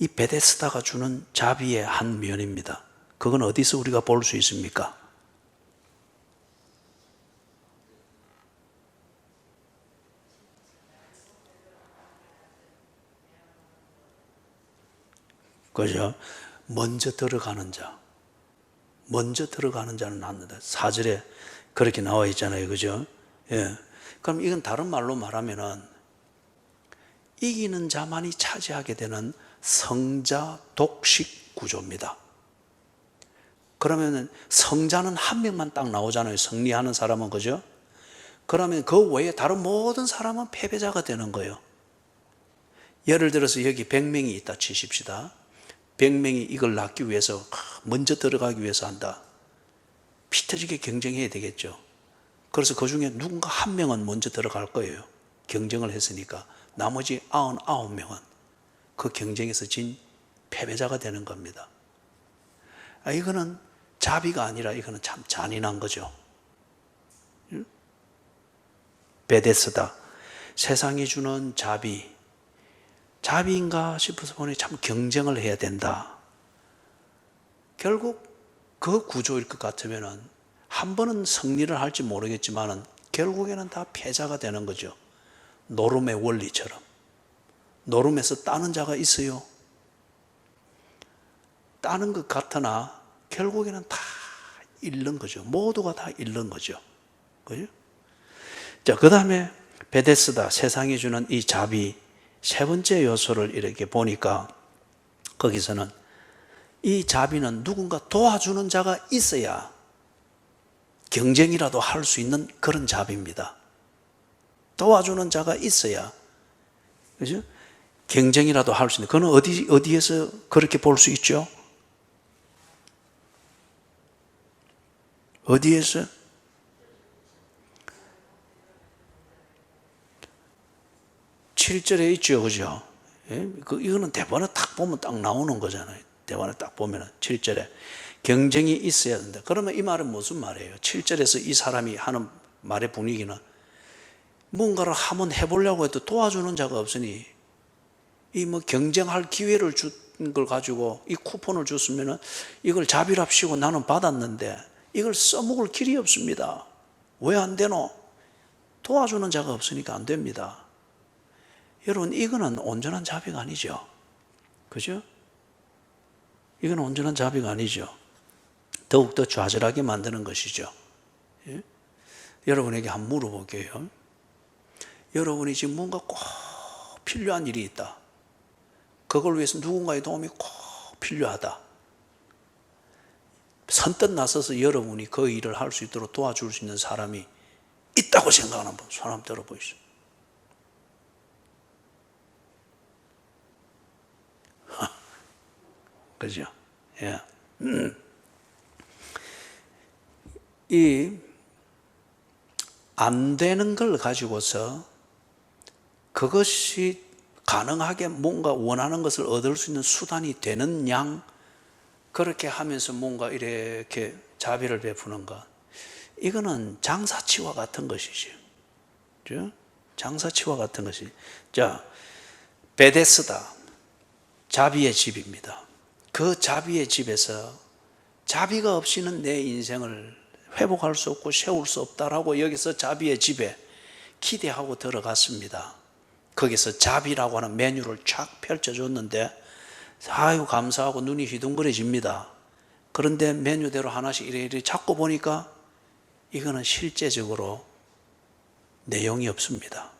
Speaker 1: 이 베데스다가 주는 자비의 한 면입니다. 그건 어디서 우리가 볼 수 있습니까? 그죠? 먼저 들어가는 자는 낫는다. 4절에 그렇게 나와 있잖아요. 그죠? 예. 그럼 이건 다른 말로 말하면은 이기는 자만이 차지하게 되는 성자 독식 구조입니다. 그러면은 성자는 한 명만 딱 나오잖아요. 승리하는 사람은, 그죠? 그러면 그 외에 다른 모든 사람은 패배자가 되는 거예요. 예를 들어서 여기 100명이 있다 치십시다. 100명이 이걸 낳기 위해서 먼저 들어가기 위해서 한다. 피 터지게 경쟁해야 되겠죠. 그래서 그 중에 누군가 한 명은 먼저 들어갈 거예요. 경쟁을 했으니까. 나머지 99명은 그 경쟁에서 진 패배자가 되는 겁니다. 이거는 자비가 아니라 이거는 참 잔인한 거죠. 베데스다, 세상이 주는 자비인가 싶어서 보니 참 경쟁을 해야 된다. 결국 그 구조일 것 같으면은 한 번은 승리를 할지 모르겠지만은 결국에는 다 패자가 되는 거죠. 노름의 원리처럼. 노름에서 따는 자가 있어요. 따는 것 같으나 결국에는 다 잃는 거죠. 모두가 다 잃는 거죠. 그죠? 자, 그 다음에 베데스다, 세상이 주는 이 자비, 세 번째 요소를 이렇게 보니까 거기서는 이 자비는 누군가 도와주는 자가 있어야 경쟁이라도 할 수 있는 그런 자비입니다. 도와주는 자가 있어야, 그죠? 경쟁이라도 할 수 있는. 그건 어디에서 그렇게 볼 수 있죠? 어디에서? 7절에 있죠, 그죠? 예? 이거는 대본에 딱 보면 딱 나오는 거잖아요. 대본에 딱 보면은 7절에 경쟁이 있어야 된다. 그러면 이 말은 무슨 말이에요? 7절에서 이 사람이 하는 말의 분위기는 뭔가를 한번 해보려고 해도 도와주는 자가 없으니 이 뭐 경쟁할 기회를 준 걸 가지고 이 쿠폰을 줬으면은 이걸 자비랍시고 나는 받았는데 이걸 써먹을 길이 없습니다. 왜 안 되노? 도와주는 자가 없으니까 안 됩니다. 여러분, 이거는 온전한 자비가 아니죠. 그죠? 이건 온전한 자비가 아니죠. 더욱더 좌절하게 만드는 것이죠. 예? 여러분에게 한번 물어볼게요. 여러분이 지금 뭔가 꼭 필요한 일이 있다. 그걸 위해서 누군가의 도움이 꼭 필요하다. 선뜻 나서서 여러분이 그 일을 할 수 있도록 도와줄 수 있는 사람이 있다고 생각하는 분, 손 한번 들어보시죠. 그죠? 예. 이 안 되는 걸 가지고서 그것이 가능하게 뭔가 원하는 것을 얻을 수 있는 수단이 되는 양, 그렇게 하면서 뭔가 이렇게 자비를 베푸는 것, 이거는 장사치와 같은 것이죠. 그죠? 장사치와 같은 것이. 자, 베데스다, 자비의 집입니다. 그 자비의 집에서 자비가 없이는 내 인생을 회복할 수 없고 세울 수 없다라고 여기서 자비의 집에 기대하고 들어갔습니다. 거기서 자비라고 하는 메뉴를 쫙 펼쳐줬는데 아유 감사하고 눈이 휘둥그레집니다. 그런데 메뉴대로 하나씩 이리이리 찾고 보니까 이거는 실제적으로 내용이 없습니다.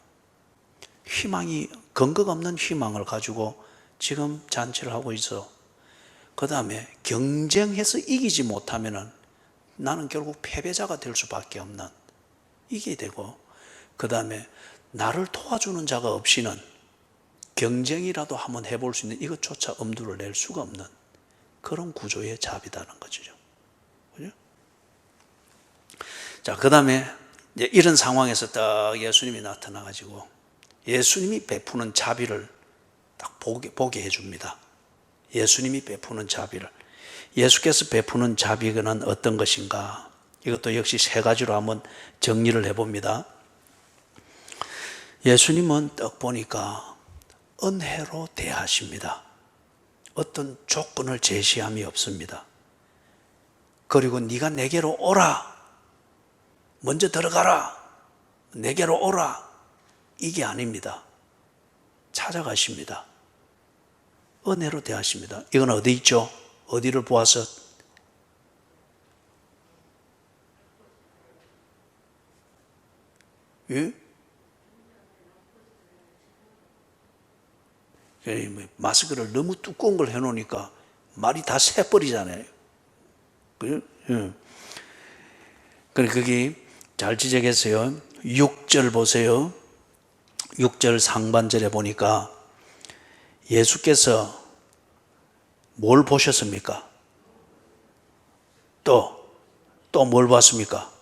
Speaker 1: 희망이, 근거가 없는 희망을 가지고 지금 잔치를 하고 있어. 그 다음에 경쟁해서 이기지 못하면은 나는 결국 패배자가 될 수밖에 없는, 이게 되고, 그 다음에 나를 도와주는 자가 없이는 경쟁이라도 한번 해볼 수 있는 이것조차 엄두를 낼 수가 없는 그런 구조의 자비다는 거죠. 그죠? 자, 그 다음에 이런 상황에서 딱 예수님이 나타나가지고 예수님이 베푸는 자비를 딱 보게 해줍니다. 예수님이 베푸는 자비를. 예수께서 베푸는 자비는 어떤 것인가? 이것도 역시 세 가지로 한번 정리를 해봅니다. 예수님은 딱 보니까 은혜로 대하십니다. 어떤 조건을 제시함이 없습니다. 그리고 네가 내게로 오라, 먼저 들어가라, 내게로 오라, 이게 아닙니다. 찾아가십니다. 은혜로 대하십니다. 이건 어디 있죠? 어디를 보아서? 예? 마스크를 너무 두꺼운 걸 해놓으니까 말이 다 새버리잖아요. 그죠? 예. 그래, 거기 잘 지적했어요. 6절 보세요. 6절 상반절에 보니까 예수께서 뭘 보셨습니까? 또 뭘 봤습니까?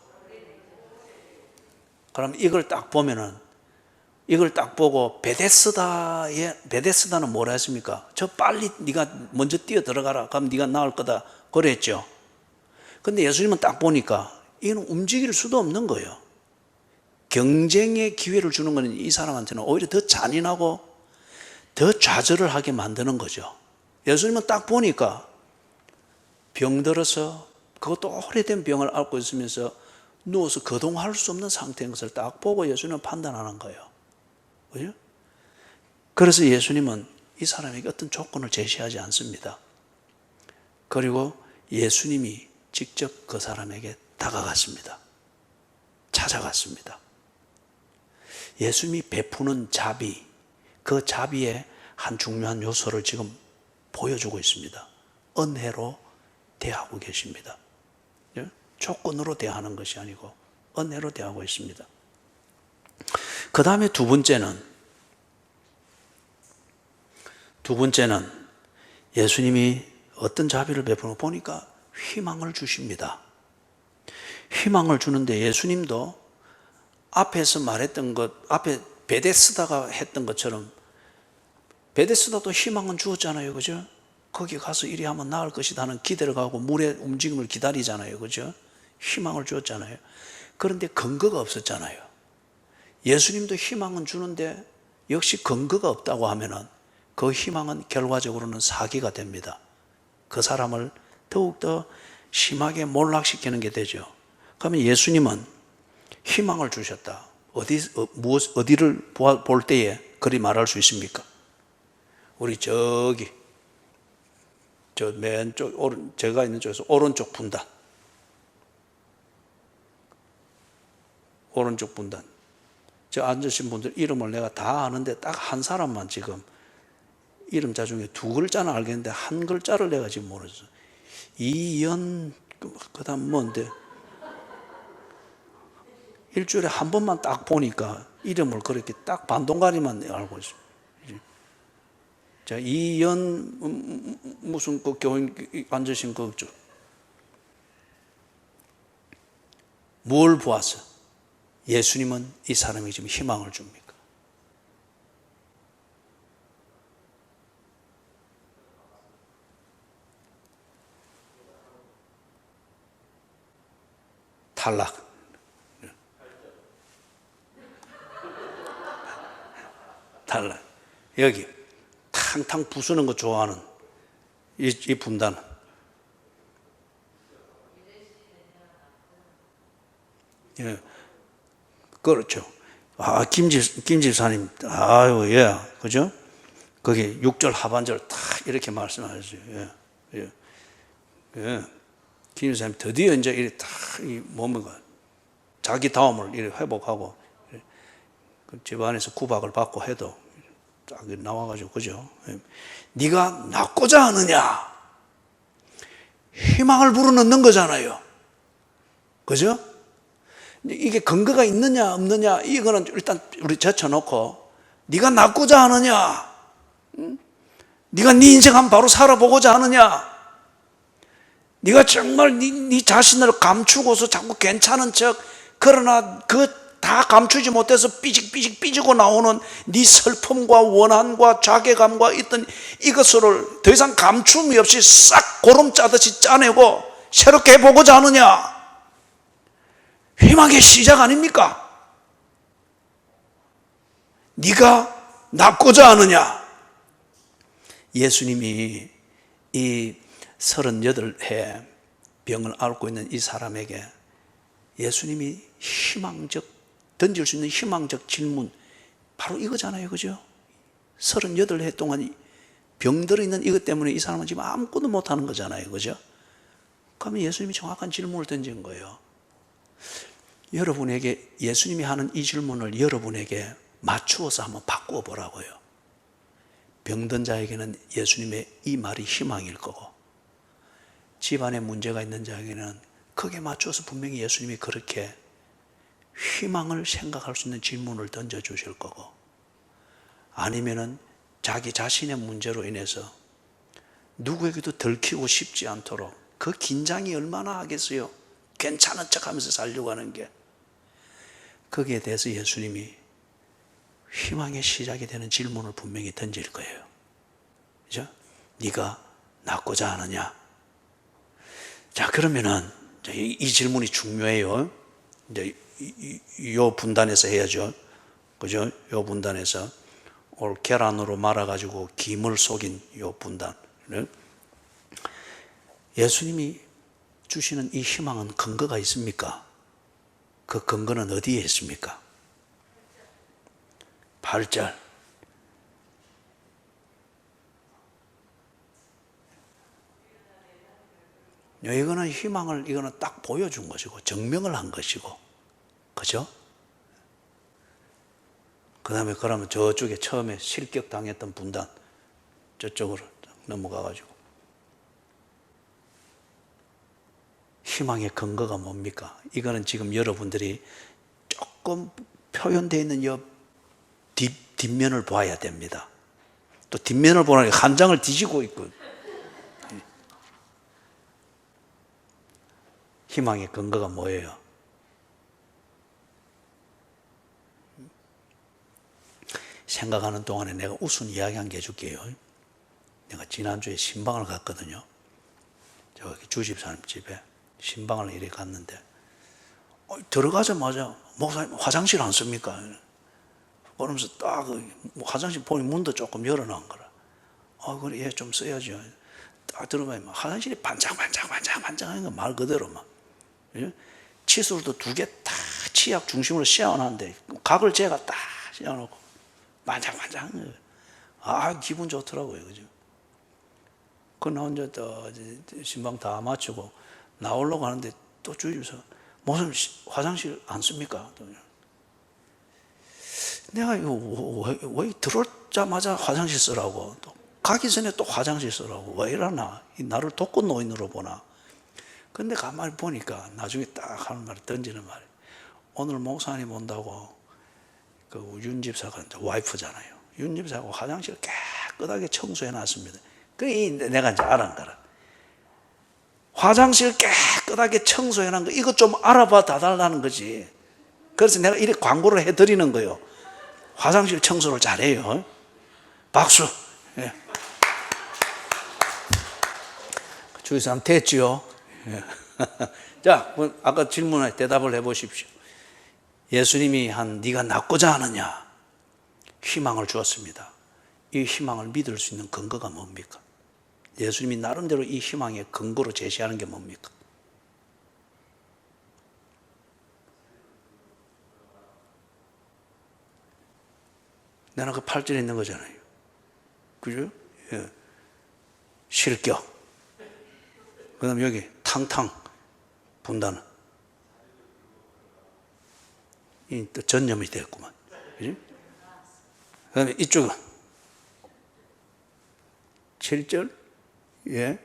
Speaker 1: 그럼 이걸 딱 보면은, 이걸 딱 보고 베데스다는 뭐라 했습니까? 저 빨리 네가 먼저 뛰어 들어가라. 그럼 네가 나을 거다. 그랬죠. 근데 예수님은 딱 보니까 이건 움직일 수도 없는 거예요. 경쟁의 기회를 주는 것은 이 사람한테는 오히려 더 잔인하고 더 좌절을 하게 만드는 거죠. 예수님은 딱 보니까 병들어서, 그것도 오래된 병을 앓고 있으면서 누워서 거동할 수 없는 상태인 것을 딱 보고 예수님은 판단하는 거예요. 그죠? 그래서 예수님은 이 사람에게 어떤 조건을 제시하지 않습니다. 그리고 예수님이 직접 그 사람에게 다가갔습니다. 찾아갔습니다. 예수님이 베푸는 자비, 그 자비의 한 중요한 요소를 지금 보여주고 있습니다. 은혜로 대하고 계십니다. 조건으로 대하는 것이 아니고 은혜로 대하고 있습니다. 그 다음에 두 번째는 예수님이 어떤 자비를 베푸는 보니까 희망을 주십니다. 희망을 주는데 예수님도 앞에서 말했던 것, 앞에 베데스다가 했던 것처럼 베데스다도 희망은 주었잖아요. 그죠? 거기 가서 이리 하면 나을 것이다 하는 기대를 가고 물의 움직임을 기다리잖아요. 그죠? 희망을 주었잖아요. 그런데 근거가 없었잖아요. 예수님도 희망은 주는데 역시 근거가 없다고 하면은 그 희망은 결과적으로는 사기가 됩니다. 그 사람을 더욱더 심하게 몰락시키는 게 되죠. 그러면 예수님은 희망을 주셨다. 어디를 볼 때에 그리 말할 수 있습니까? 우리 저기 저 맨쪽 제가 있는 쪽에서 오른쪽 분단, 오른쪽 분단, 저 앉으신 분들 이름을 내가 다 아는데 딱 한 사람만 지금 이름자 중에 두 글자는 알겠는데 한 글자를 내가 지금 모르겠어. 이연, 그다음 뭔데? 일주일에 한 번만 딱 보니까 이름을 그렇게 딱 반동가리만 알고 있어. 자, 이연 무슨 그 교인 앉으신 그죠? 뭘 보았어? 예수님은 이 사람이 지금 희망을 줍니까? 탈락. 탈락. 여기 탕탕 부수는 거 좋아하는 이 분단은 예, 그렇죠. 아, 김집사님, 아유, 예, 그죠? 거기 6절 하반절 딱 이렇게 말씀하셨어요. 예, 예, 예. 김집사님 드디어 이제 이렇게 딱이 몸가 자기 다움을 이렇게 회복하고 그 집안에서 구박을 받고 해도 딱 나와가지고, 그죠? 예. 네가 낫고자 하느냐? 희망을 불어넣는 거잖아요. 그죠? 이게 근거가 있느냐 없느냐 이거는 일단 우리 제쳐놓고 네가 낫고자 하느냐, 네가 네 인생 한번 바로 살아보고자 하느냐, 네가 정말 네 자신을 감추고서 자꾸 괜찮은 척, 그러나 그 다 감추지 못해서 삐직 삐지고 나오는 네 슬픔과 원한과 자괴감과 있던 이것을 더 이상 감춤이 없이 싹 고름 짜듯이 짜내고 새롭게 해보고자 하느냐? 희망의 시작 아닙니까? 네가 낫고자 하느냐? 예수님이 이 38해 병을 앓고 있는 이 사람에게 예수님이 던질 수 있는 희망적 질문 바로 이거잖아요. 그죠? 38해 동안 병들어 있는 이것 때문에 이 사람은 지금 아무것도 못하는 거잖아요. 그죠? 그러면 예수님이 정확한 질문을 던진 거예요. 여러분에게 예수님이 하는 이 질문을 여러분에게 맞추어서 한번 바꾸어 보라고요. 병든 자에게는 예수님의 이 말이 희망일 거고, 집안에 문제가 있는 자에게는 크게 맞춰서 분명히 예수님이 그렇게 희망을 생각할 수 있는 질문을 던져주실 거고, 아니면은 자기 자신의 문제로 인해서 누구에게도 들키고 싶지 않도록 그 긴장이 얼마나 하겠어요. 괜찮은 척 하면서 살려고 하는 게. 거기에 대해서 예수님이 희망의 시작이 되는 질문을 분명히 던질 거예요. 그죠? 네가 낫고자 하느냐? 자, 그러면은 이 질문이 중요해요. 이제 요 분단에서 해야죠. 그죠? 요 분단에서 오늘 계란으로 말아가지고 김을 속인 요 분단. 예수님이 주시는 이 희망은 근거가 있습니까? 그 근거는 어디에 있습니까? 8절. 이거는 희망을, 이거는 딱 보여준 것이고, 증명을 한 것이고, 그죠? 그 다음에 그러면 저쪽에 처음에 실격당했던 분단, 저쪽으로 넘어가가지고. 희망의 근거가 뭡니까? 이거는 지금 여러분들이 조금 표현되어 있는 이 뒷면을 봐야 됩니다. 또 뒷면을 보니까 한 장을 뒤지고 있고. 희망의 근거가 뭐예요? 생각하는 동안에 내가 우스운 이야기 한 개 해줄게요. 내가 지난주에 신방을 갔거든요. 저기 주집사님 집에 신방을 이렇게 갔는데, 들어가자마자 목사님 화장실 안 씁니까? 그러면서 딱 화장실 보니 문도 조금 열어놓은 거라. 그래, 예, 좀 써야죠. 딱 들어가면 화장실이 반짝반짝하는 거 말 그대로 막. 칫솔도 2개 딱 치약 중심으로 씌워놨는데 각을 제가 딱 씌워놓고 반짝반짝. 기분 좋더라고요. 그죠? 나 혼자 또 신방 다 마치고 나오려고 하는데 또 주위에서 무슨 화장실 안 씁니까? 내가 이거 왜 들어오자마자 화장실 쓰라고, 또 가기 전에 또 화장실 쓰라고, 왜 이러나? 나를 독거노인으로 보나? 근데 가만히 보니까 나중에 딱 하는 말이, 던지는 말이, 오늘 목사님 온다고 그 윤 집사가 이제 와이프잖아요. 윤 집사가 화장실 깨끗하게 청소해 놨습니다. 내가 이제 알은 거라. 화장실 깨끗하게 청소해 놓은 거, 이거 좀 알아봐 달라는 거지. 그래서 내가 이렇게 광고를 해드리는 거예요. 화장실 청소를 잘해요. 박수. 예. 주위 사람 됐지요? 예. 자, 아까 질문에 대답을 해보십시오. 예수님이 네가 낫고자 하느냐 희망을 주었습니다. 이 희망을 믿을 수 있는 근거가 뭡니까? 예수님이 나름대로 이 희망의 근거로 제시하는 게 뭡니까? 내가 그 8절에 있는 거잖아요. 그죠? 예. 실격. 그 다음 여기 탕탕 분다는. 이 또 전염이 됐구만. 그죠? 그 다음에 이쪽은 7절. 예.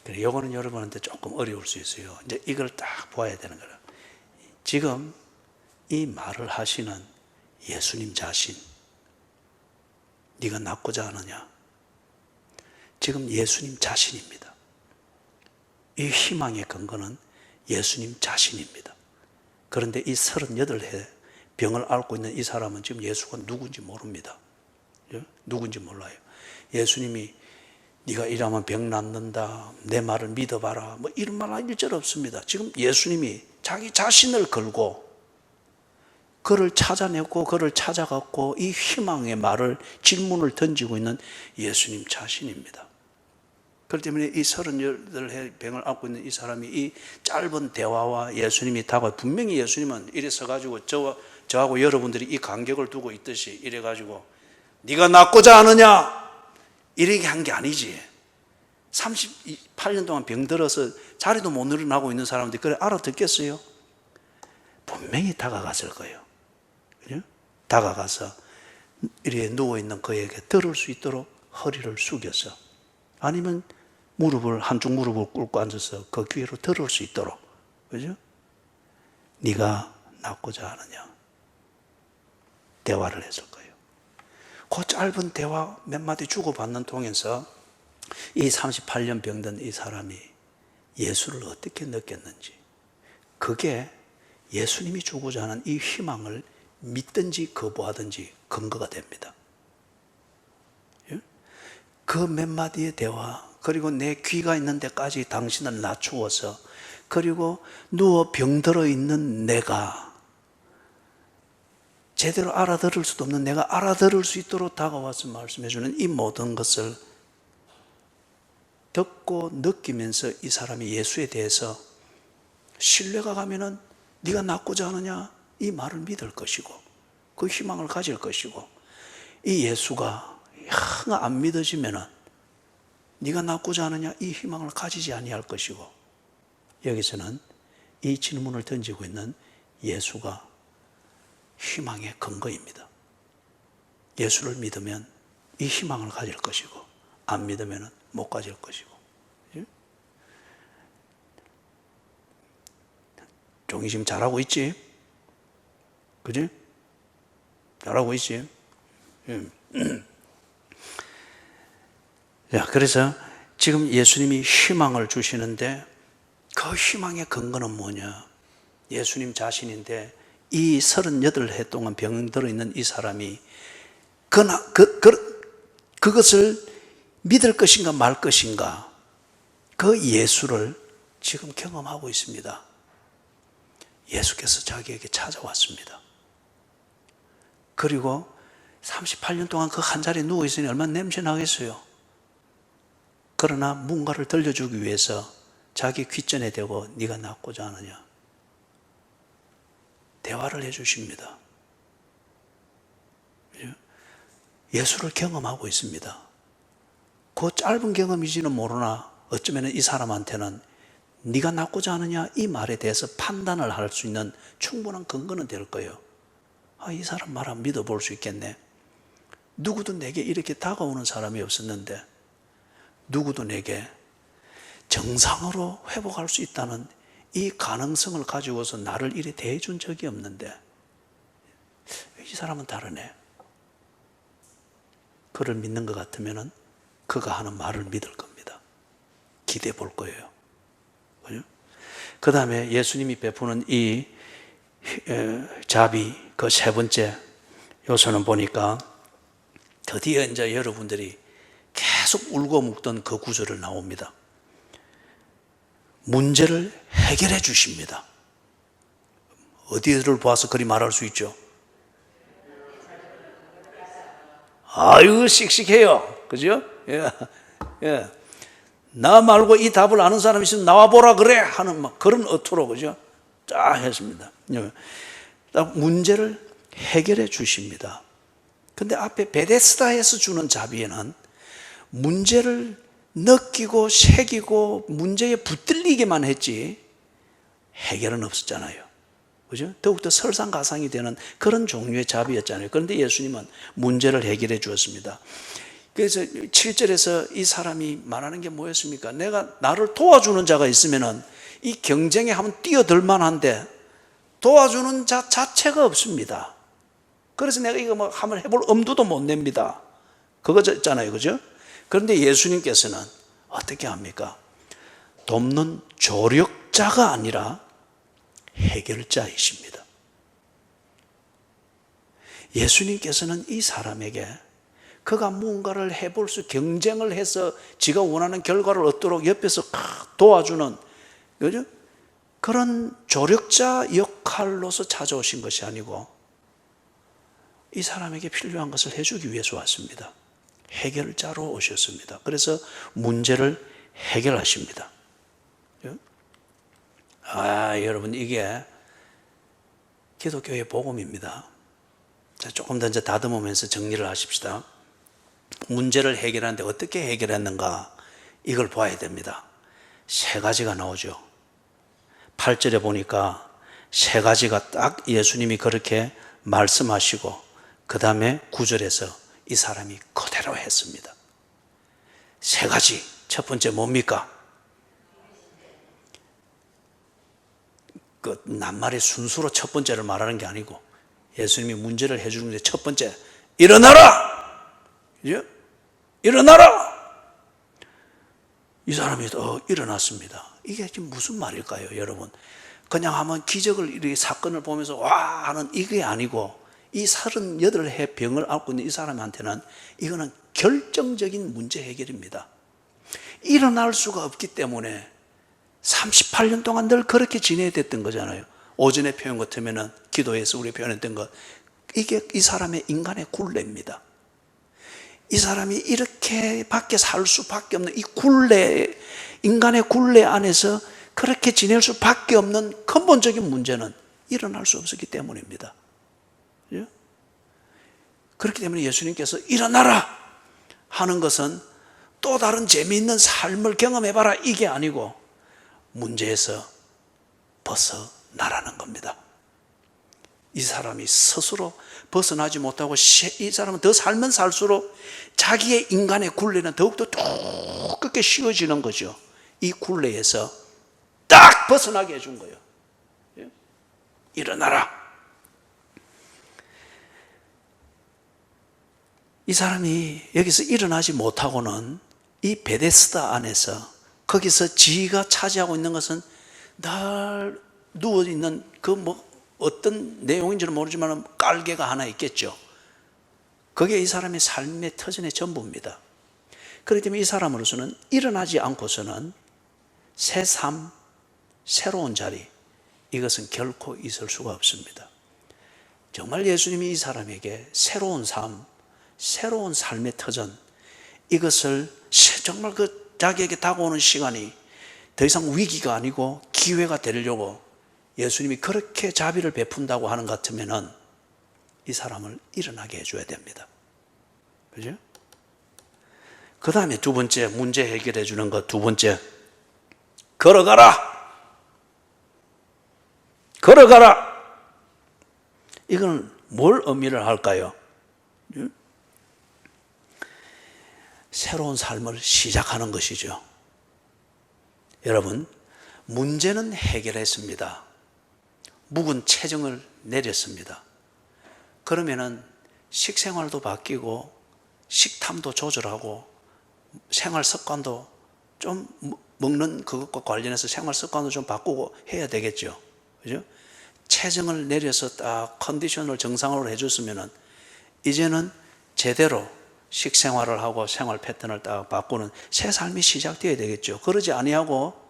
Speaker 1: 그래, 요거는 여러분한테 조금 어려울 수 있어요. 이제 이걸 딱 보아야 되는 거라. 지금 이 말을 하시는 예수님 자신, 네가 낫고자 하느냐? 지금 예수님 자신입니다. 이 희망의 근거는 예수님 자신입니다. 그런데 이 38해 병을 앓고 있는 이 사람은 지금 예수가 누군지 모릅니다. 누군지 몰라요. 예수님이 네가 이러면 병 낫는다, 내 말을 믿어봐라, 뭐 이런 말 한 일절 없습니다. 지금 예수님이 자기 자신을 걸고 그를 찾아내고 그를 찾아갔고 이 희망의 말을, 질문을 던지고 있는 예수님 자신입니다. 그렇기 때문에 이 38해 병을 앓고 있는 이 사람이 이 짧은 대화와 예수님이 다가와, 분명히 예수님은 이래 서가지고 저하고 여러분들이 이 간격을 두고 있듯이 이래가지고 네가 낫고자 하느냐 이렇게 한 게 아니지. 38년 동안 병들어서 자리도 못 일어나고 있는 사람들이 그래 알아듣겠어요? 분명히 다가갔을 거예요. 그죠? 다가가서 이렇게 누워있는 그에게 들을 수 있도록 허리를 숙여서, 아니면 한쪽 무릎을 꿇고 앉아서 그 귀로 들을 수 있도록, 그죠? 네가 낫고자 하느냐 대화를 했을 거예요. 그 짧은 대화 몇 마디 주고받는 통해서 이 38년 병든 이 사람이 예수를 어떻게 느꼈는지, 그게 예수님이 주고자 하는 이 희망을 믿든지 거부하든지 근거가 됩니다. 그 몇 마디의 대화, 그리고 내 귀가 있는 데까지 당신을 낮추어서, 그리고 누워 병들어 있는 내가, 제대로 알아들을 수도 없는 내가 알아들을 수 있도록 다가와서 말씀해 주는 이 모든 것을 듣고 느끼면서 이 사람이 예수에 대해서 신뢰가 가면은 네가 낫고자 하느냐 이 말을 믿을 것이고 그 희망을 가질 것이고, 이 예수가 안 믿어지면은 네가 낫고자 하느냐 이 희망을 가지지 아니할 것이고, 여기서는 이 질문을 던지고 있는 예수가 희망의 근거입니다. 예수를 믿으면 이 희망을 가질 것이고, 안 믿으면 못 가질 것이고. 종이 지금 잘하고 있지? 그지? 잘하고 있지? 자, 그래서 지금 예수님이 희망을 주시는데 그 희망의 근거는 뭐냐? 예수님 자신인데 이 38해 동안 병들어 있는 이 사람이 그것을 믿을 것인가 말 것인가, 그 예수를 지금 경험하고 있습니다. 예수께서 자기에게 찾아왔습니다. 그리고 38년 동안 그 한 자리에 누워 있으니 얼마나 냄새 나겠어요. 그러나 뭔가를 들려주기 위해서 자기 귓전에 대고 네가 낫고자 하느냐 대화를 해 주십니다. 예수를 경험하고 있습니다. 그 짧은 경험이지는 모르나 어쩌면 이 사람한테는 네가 낫고자 하느냐 이 말에 대해서 판단을 할 수 있는 충분한 근거는 될 거예요. 이 사람 말 안 믿어볼 수 있겠네. 누구도 내게 이렇게 다가오는 사람이 없었는데 누구도 내게 정상으로 회복할 수 있다는 이 가능성을 가지고서 나를 이래 대해준 적이 없는데 이 사람은 다르네. 그를 믿는 것 같으면 그가 하는 말을 믿을 겁니다. 기대해 볼 거예요. 그 다음에 예수님이 베푸는 이 자비, 그 세 번째 요소는 보니까 드디어 이제 여러분들이 계속 울고 묵던 그 구절을 나옵니다. 문제를 해결해 주십니다. 어디를 보아서 그리 말할 수 있죠? 아유, 씩씩해요. 그죠? 예. 예. 나 말고 이 답을 아는 사람이 있으면 나와보라 그래! 하는 막 그런 어투로, 그죠? 쫙 했습니다. 딱 문제를 해결해 주십니다. 근데 앞에 베데스다에서 주는 자비에는 문제를 느끼고 새기고 문제에 붙들리기만 했지 해결은 없었잖아요. 그죠? 더욱더 설상가상이 되는 그런 종류의 자비였잖아요. 그런데 예수님은 문제를 해결해 주었습니다. 그래서 7절에서 이 사람이 말하는 게 뭐였습니까? 내가 나를 도와주는 자가 있으면은 이 경쟁에 한번 뛰어들 만한데 도와주는 자 자체가 없습니다. 그래서 내가 이거 뭐 한번 해볼 엄두도 못 냅니다. 그거잖아요. 그죠? 그런데 예수님께서는 어떻게 합니까? 돕는 조력자가 아니라 해결자이십니다. 예수님께서는 이 사람에게 그가 무언가를 해볼 수 경쟁을 해서 지가 원하는 결과를 얻도록 옆에서 도와주는, 그죠? 그런 조력자 역할로서 찾아오신 것이 아니고 이 사람에게 필요한 것을 해주기 위해서 왔습니다. 해결자로 오셨습니다. 그래서 문제를 해결하십니다. 여러분, 이게 기독교의 복음입니다. 자, 조금 더 이제 다듬으면서 정리를 하십시다. 문제를 해결하는데 어떻게 해결했는가, 이걸 봐야 됩니다. 세 가지가 나오죠. 8절에 보니까 세 가지가 딱 예수님이 그렇게 말씀하시고 그 다음에 9절에서 이 사람이 그대로 했습니다. 세 가지. 첫 번째 뭡니까? 그 낱말의 순수로 첫 번째를 말하는 게 아니고 예수님이 문제를 해주는데 첫 번째, 일어나라! 그죠? 일어나라! 이 사람이 일어났습니다. 이게 지금 무슨 말일까요, 여러분? 그냥 한번 기적을, 이렇게 사건을 보면서 와 하는 이게 아니고 이 38해 병을 앓고 있는 이 사람한테는 이거는 결정적인 문제 해결입니다. 일어날 수가 없기 때문에 38년 동안 늘 그렇게 지내야 됐던 거잖아요. 오전에 표현 같으면은 기도에서 우리 표현했던 것, 이게 이 사람의 인간의 굴레입니다. 이 사람이 이렇게 밖에 살 수밖에 없는 이 굴레, 인간의 굴레 안에서 그렇게 지낼 수밖에 없는 근본적인 문제는 일어날 수 없었기 때문입니다. 그렇기 때문에 예수님께서 일어나라 하는 것은 또 다른 재미있는 삶을 경험해봐라 이게 아니고 문제에서 벗어나라는 겁니다. 이 사람이 스스로 벗어나지 못하고 이 사람은 더 살면 살수록 자기의 인간의 굴레는 더욱더 두껍게 씌워지는 거죠. 이 굴레에서 딱 벗어나게 해준 거예요. 일어나라. 이 사람이 여기서 일어나지 못하고는 이 베데스다 안에서 거기서 지가 차지하고 있는 것은 늘 누워있는 그 어떤 내용인지는 모르지만 깔개가 하나 있겠죠. 그게 이 사람의 삶의 터전의 전부입니다. 그렇기 때문에 이 사람으로서는 일어나지 않고서는 새 삶, 새로운 자리, 이것은 결코 있을 수가 없습니다. 정말 예수님이 이 사람에게 새로운 삶, 새로운 삶의 터전, 이것을 정말 그 자기에게 다가오는 시간이 더 이상 위기가 아니고 기회가 되려고 예수님이 그렇게 자비를 베푼다고 하는 것 같으면은 이 사람을 일어나게 해줘야 됩니다. 그죠? 그 다음에 두 번째, 문제 해결해 주는 것 두 번째. 걸어가라! 걸어가라! 이건 뭘 의미를 할까요? 새로운 삶을 시작하는 것이죠. 여러분, 문제는 해결했습니다. 묵은 체증을 내렸습니다. 그러면은 식생활도 바뀌고 식탐도 조절하고 생활 습관도 좀 먹는 그것과 관련해서 생활 습관도 좀 바꾸고 해야 되겠죠. 그죠? 체증을 내려서 딱 컨디션을 정상으로 해줬으면은 이제는 제대로 식생활을 하고 생활 패턴을 딱 바꾸는 새 삶이 시작되어야 되겠죠. 그러지 아니하고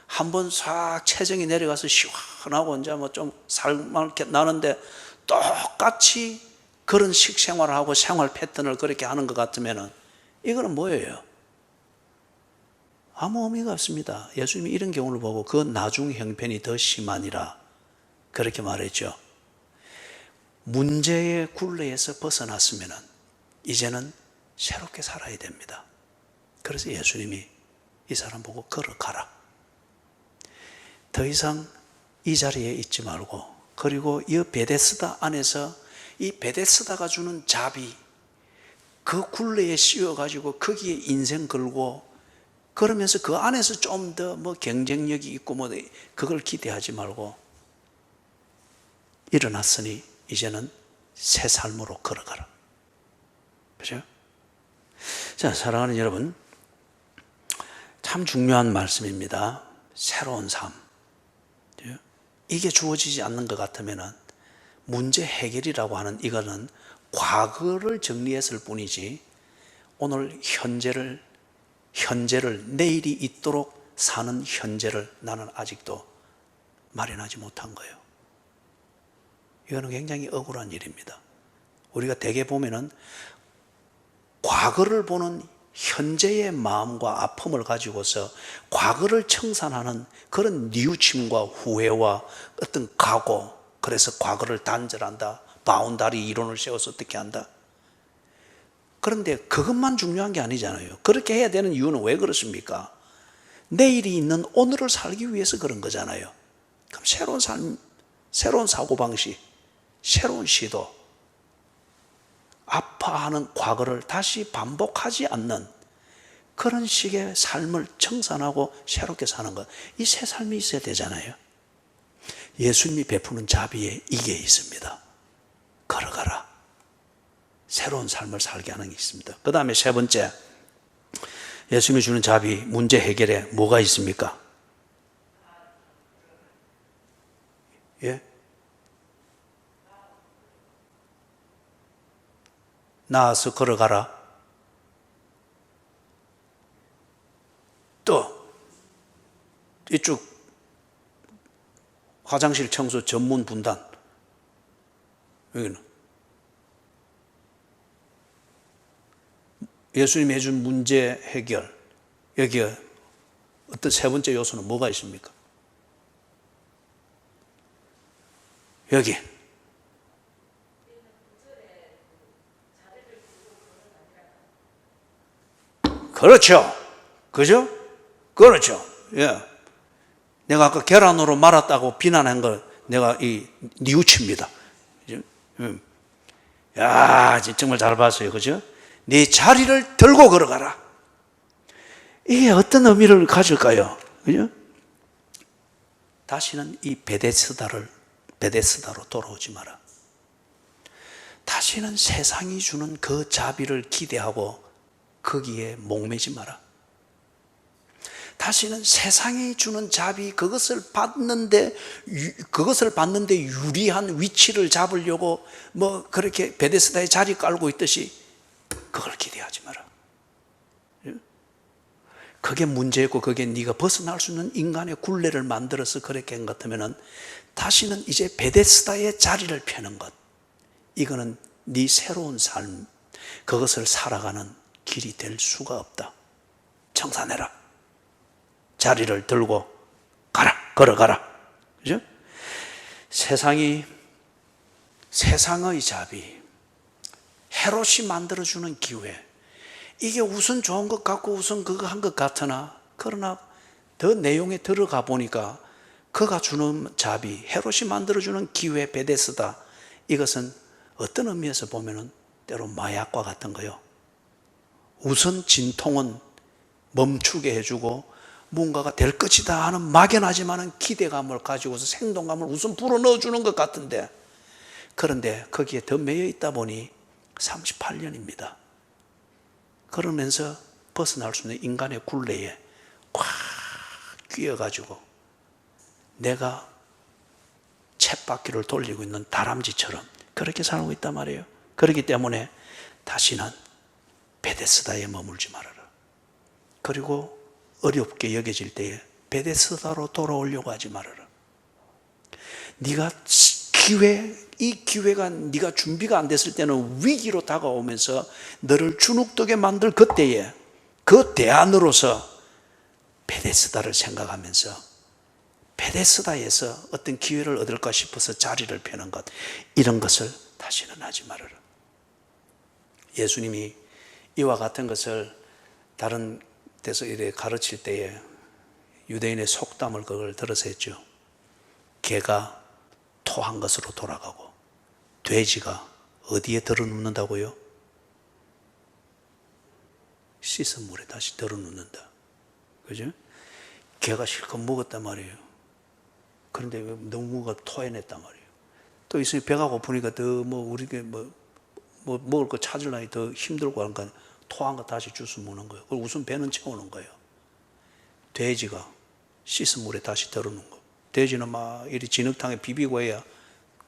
Speaker 1: 한번 싹 체증이 내려가서 시원하고 이제 뭐 좀 살만 나는데 똑같이 그런 식생활을 하고 생활 패턴을 그렇게 하는 것 같으면은 이거는 뭐예요? 아무 의미가 없습니다. 예수님이 이런 경우를 보고 그 나중 형편이 더 심하니라 그렇게 말했죠. 문제의 굴레에서 벗어났으면 이제는 새롭게 살아야 됩니다. 그래서 예수님이 이 사람 보고 걸어가라. 더 이상 이 자리에 있지 말고, 그리고 이 베데스다 안에서 이 베데스다가 주는 자비, 그 굴레에 씌워가지고 거기에 인생 걸고 그러면서 그 안에서 좀 더 뭐 경쟁력이 있고 뭐 그걸 기대하지 말고 일어났으니 이제는 새 삶으로 걸어가라. 그죠? 자, 사랑하는 여러분, 참 중요한 말씀입니다. 새로운 삶. 이게 주어지지 않는 것 같으면 문제 해결이라고 하는 이거는 과거를 정리했을 뿐이지 오늘 현재를 내일이 있도록 사는 현재를 나는 아직도 마련하지 못한 거예요. 이거는 굉장히 억울한 일입니다. 우리가 대개 보면은 과거를 보는 현재의 마음과 아픔을 가지고서 과거를 청산하는 그런 뉘우침과 후회와 어떤 각오, 그래서 과거를 단절한다, 바운다리 이론을 세워서 어떻게 한다. 그런데 그것만 중요한 게 아니잖아요. 그렇게 해야 되는 이유는 왜 그렇습니까? 내일이 있는 오늘을 살기 위해서 그런 거잖아요. 그럼 새로운 삶, 새로운 사고방식, 새로운 시도, 아파하는 과거를 다시 반복하지 않는 그런 식의 삶을 청산하고 새롭게 사는 것, 이 새 삶이 있어야 되잖아요. 예수님이 베푸는 자비에 이게 있습니다. 걸어가라. 새로운 삶을 살게 하는 게 있습니다. 그 다음에 세 번째, 예수님이 주는 자비, 문제 해결에 뭐가 있습니까? 예? 나아서 걸어가라. 또 이쪽 화장실 청소 전문 분단, 여기는 예수님이 해준 문제 해결, 여기에 어떤 세 번째 요소는 뭐가 있습니까? 여기 그렇죠. 그죠? 그렇죠. 예. 내가 아까 계란으로 말았다고 비난한 걸 내가 뉘우칩니다. 야, 정말 잘 봤어요. 그죠? 네 자리를 들고 걸어가라. 이게 어떤 의미를 가질까요? 그죠? 다시는 이 베데스다로 돌아오지 마라. 다시는 세상이 주는 그 자비를 기대하고 거기에 목매지 마라. 다시는 세상이 주는 자비, 그것을 받는데 유리한 위치를 잡으려고 뭐 그렇게 베데스다에 자리 깔고 있듯이 그걸 기대하지 마라. 그게 문제였고 그게 네가 벗어날 수 있는 인간의 굴레를 만들어서 그렇게 한 것 같으면 다시는 이제 베데스다의 자리를 펴는 것, 이거는 네 새로운 삶, 그것을 살아가는 길이 될 수가 없다. 청산해라. 자리를 들고 가라. 걸어가라. 그죠? 세상의 자비, 헤롯이 만들어주는 기회. 이게 우선 좋은 것 같고 우선 그거 한 것 같으나, 그러나 더 내용에 들어가 보니까 그가 주는 자비, 헤롯이 만들어주는 기회, 베데스다, 이것은 어떤 의미에서 보면은 때로 마약과 같은 거요. 우선 진통은 멈추게 해주고 뭔가가 될 것이다 하는 막연하지만은 기대감을 가지고서 생동감을 우선 불어넣어주는 것 같은데, 그런데 거기에 더 매여 있다 보니 38년입니다. 그러면서 벗어날 수 있는 인간의 굴레에 꽉 끼어가지고 내가 쳇바퀴를 돌리고 있는 다람쥐처럼 그렇게 살고 있단 말이에요. 그렇기 때문에 다시는 베데스다에 머물지 말아라. 그리고 어렵게 여겨질 때에 베데스다로 돌아오려고 하지 말아라. 네가 이 기회가 네가 준비가 안 됐을 때는 위기로 다가오면서 너를 주눅들게 만들 그때에 그 대안으로서 베데스다를 생각하면서 베데스다에서 어떤 기회를 얻을까 싶어서 자리를 펴는 것, 이런 것을 다시는 하지 말아라. 예수님이 이와 같은 것을 다른 데서 이렇게 가르칠 때에 유대인의 속담을 그걸 들어서 했죠. 개가 토한 것으로 돌아가고 돼지가 어디에 들어눕는다고요? 씻은 물에 다시 들어눕는다. 그죠? 개가 실컷 먹었단 말이에요. 그런데 너무가 토해냈단 말이에요. 또 있으니 배가 고프니까 더 우리가 먹을 거 찾으려니 더 힘들고 하니까 토한 거 다시 주워 먹는 거예요. 그리고 우선 배는 채우는 거예요. 돼지가 씻은 물에 다시 들어놓는 거. 돼지는 막 이리 진흙탕에 비비고 해야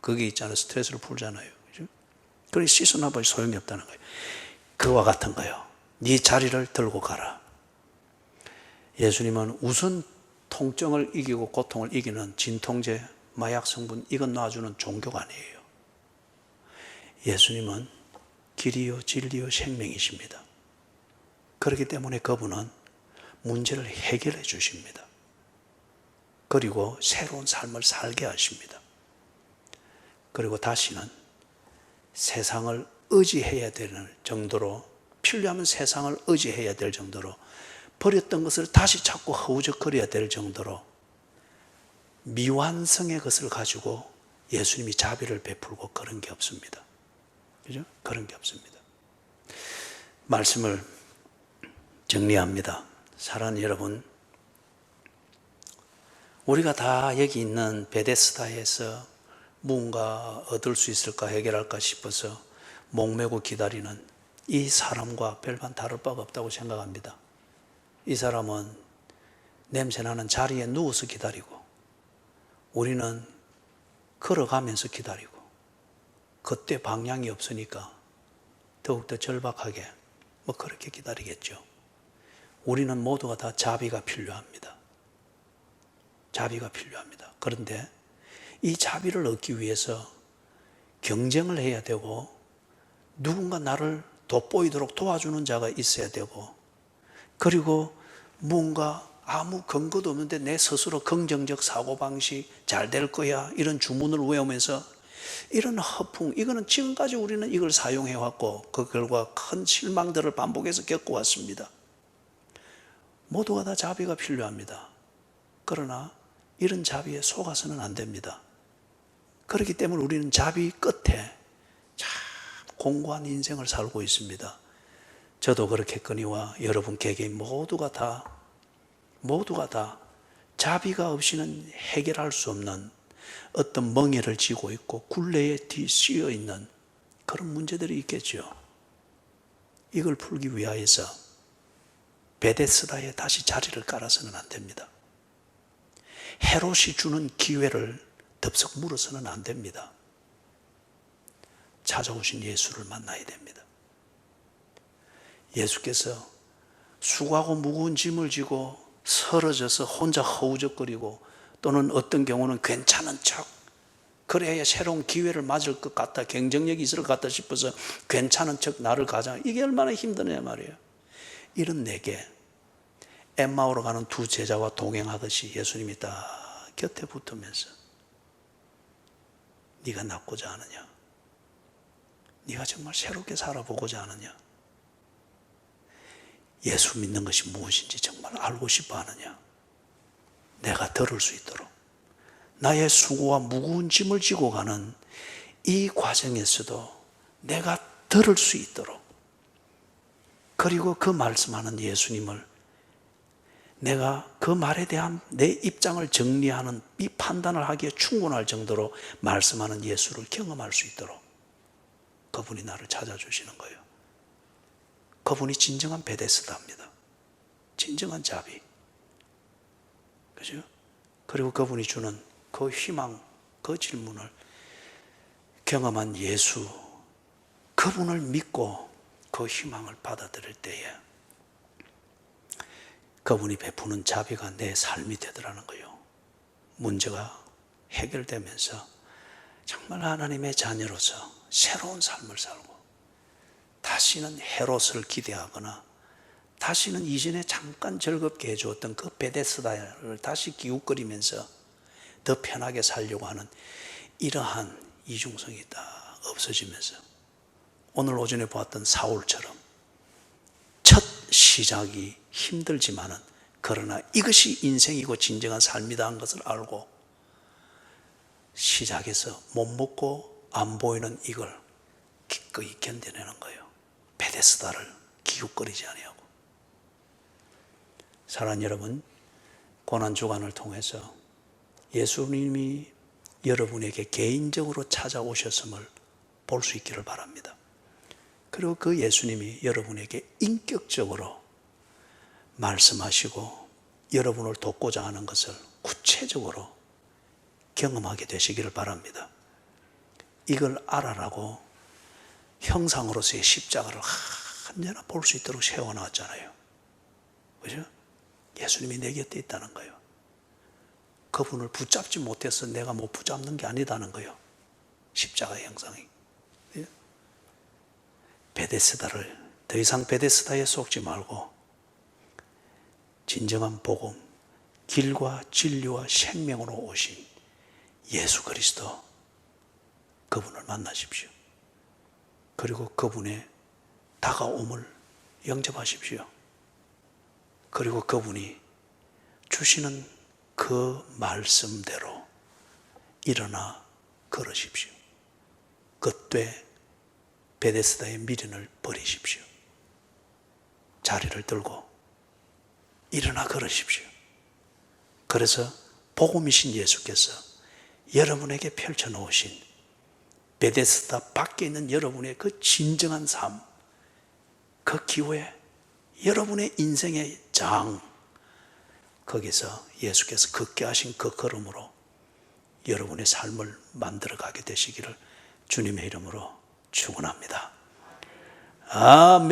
Speaker 1: 거기 있잖아요. 스트레스를 풀잖아요. 그죠? 그러니 씻어놔봐야 소용이 없다는 거예요. 그와 같은 거예요. 네 자리를 들고 가라. 예수님은 우선 통증을 이기고 고통을 이기는 진통제, 마약 성분, 이건 놔주는 종교가 아니에요. 예수님은 길이요 진리요 생명이십니다. 그렇기 때문에 그분은 문제를 해결해 주십니다. 그리고 새로운 삶을 살게 하십니다. 그리고 다시는 세상을 의지해야 되는 정도로, 필요하면 세상을 의지해야 될 정도로, 버렸던 것을 다시 찾고 허우적거려야 될 정도로 미완성의 것을 가지고 예수님이 자비를 베풀고 그런 게 없습니다. 그죠? 그런 게 없습니다. 말씀을 정리합니다. 사랑하는 여러분, 우리가 다 여기 있는 베데스다에서 무언가 얻을 수 있을까, 해결할까 싶어서 목매고 기다리는 이 사람과 별반 다를 바가 없다고 생각합니다. 이 사람은 냄새나는 자리에 누워서 기다리고, 우리는 걸어가면서 기다리고, 그때 방향이 없으니까 더욱더 절박하게 그렇게 기다리겠죠. 우리는 모두가 다 자비가 필요합니다. 자비가 필요합니다. 그런데 이 자비를 얻기 위해서 경쟁을 해야 되고, 누군가 나를 돋보이도록 도와주는 자가 있어야 되고, 그리고 뭔가 아무 근거도 없는데 내 스스로 긍정적 사고방식, 잘 될 거야, 이런 주문을 외우면서 이런 허풍, 이거는 지금까지 우리는 이걸 사용해왔고 그 결과 큰 실망들을 반복해서 겪어왔습니다. 모두가 다 자비가 필요합니다. 그러나 이런 자비에 속아서는 안 됩니다. 그렇기 때문에 우리는 자비 끝에 참 공고한 인생을 살고 있습니다. 저도 그렇겠거니와 여러분 개개인 모두가 다 자비가 없이는 해결할 수 없는 어떤 멍에를 쥐고 있고 굴레에 씌여 있는 그런 문제들이 있겠죠. 이걸 풀기 위하여서 베데스다에 다시 자리를 깔아서는 안 됩니다. 헤롯이 주는 기회를 덥석 물어서는 안 됩니다. 찾아오신 예수를 만나야 됩니다. 예수께서 수고하고 무거운 짐을 지고 쓰러져서 혼자 허우적거리고, 또는 어떤 경우는 괜찮은 척, 그래야 새로운 기회를 맞을 것 같다, 경쟁력이 있을 것 같다 싶어서 괜찮은 척 나를 가장, 이게 얼마나 힘드냐 말이에요. 이런 내게 엠마오로 가는 두 제자와 동행하듯이 예수님이 딱 곁에 붙으면서 네가 낫고자 하느냐, 네가 정말 새롭게 살아보고자 하느냐? 예수 믿는 것이 무엇인지 정말 알고 싶어 하느냐? 내가 들을 수 있도록 나의 수고와 무거운 짐을 지고 가는 이 과정에서도 내가 들을 수 있도록, 그리고 그 말씀하는 예수님을 내가 그 말에 대한 내 입장을 정리하는 이 판단을 하기에 충분할 정도로 말씀하는 예수를 경험할 수 있도록 그분이 나를 찾아주시는 거예요. 그분이 진정한 베데스다입니다. 진정한 자비. 그죠? 그리고 그분이 주는 그 희망, 그 질문을 경험한 예수, 그분을 믿고 그 희망을 받아들일 때에 그분이 베푸는 자비가 내 삶이 되더라는 거예요. 문제가 해결되면서 정말 하나님의 자녀로서 새로운 삶을 살고, 다시는 헤롯을 기대하거나 다시는 이전에 잠깐 즐겁게 해주었던 그 베데스다를 다시 기웃거리면서 더 편하게 살려고 하는 이러한 이중성이 다 없어지면서 오늘 오전에 보았던 사울처럼 첫 시작이 힘들지만은 그러나 이것이 인생이고 진정한 삶이다 하는 것을 알고 시작해서 못 먹고 안 보이는 이걸 기꺼이 견뎌내는 거예요. 베데스다를 기웃거리지 아니하고. 사랑하는 여러분, 고난주간을 통해서 예수님이 여러분에게 개인적으로 찾아오셨음을 볼 수 있기를 바랍니다. 그리고 그 예수님이 여러분에게 인격적으로 말씀하시고 여러분을 돕고자 하는 것을 구체적으로 경험하게 되시기를 바랍니다. 이걸 알아라고 형상으로서의 십자가를 언제나 볼 수 있도록 세워놨잖아요. 그죠? 예수님이 내 곁에 있다는 거예요. 그분을 붙잡지 못해서 내가 못 붙잡는 게 아니다는 거예요. 십자가의 형상이. 베데스다를 더 이상 베데스다에 속지 말고 진정한 복음, 길과 진리와 생명으로 오신 예수 그리스도, 그분을 만나십시오. 그리고 그분의 다가옴을 영접하십시오. 그리고 그분이 주시는 그 말씀대로 일어나 걸으십시오. 그때 베데스다의 미련을 버리십시오. 자리를 들고 일어나 걸으십시오. 그래서 복음이신 예수께서 여러분에게 펼쳐놓으신 베데스다 밖에 있는 여러분의 그 진정한 삶, 그 기회, 여러분의 인생의 장, 거기서 예수께서 걷게 하신 그 걸음으로 여러분의 삶을 만들어가게 되시기를 주님의 이름으로 축원합니다. 아멘.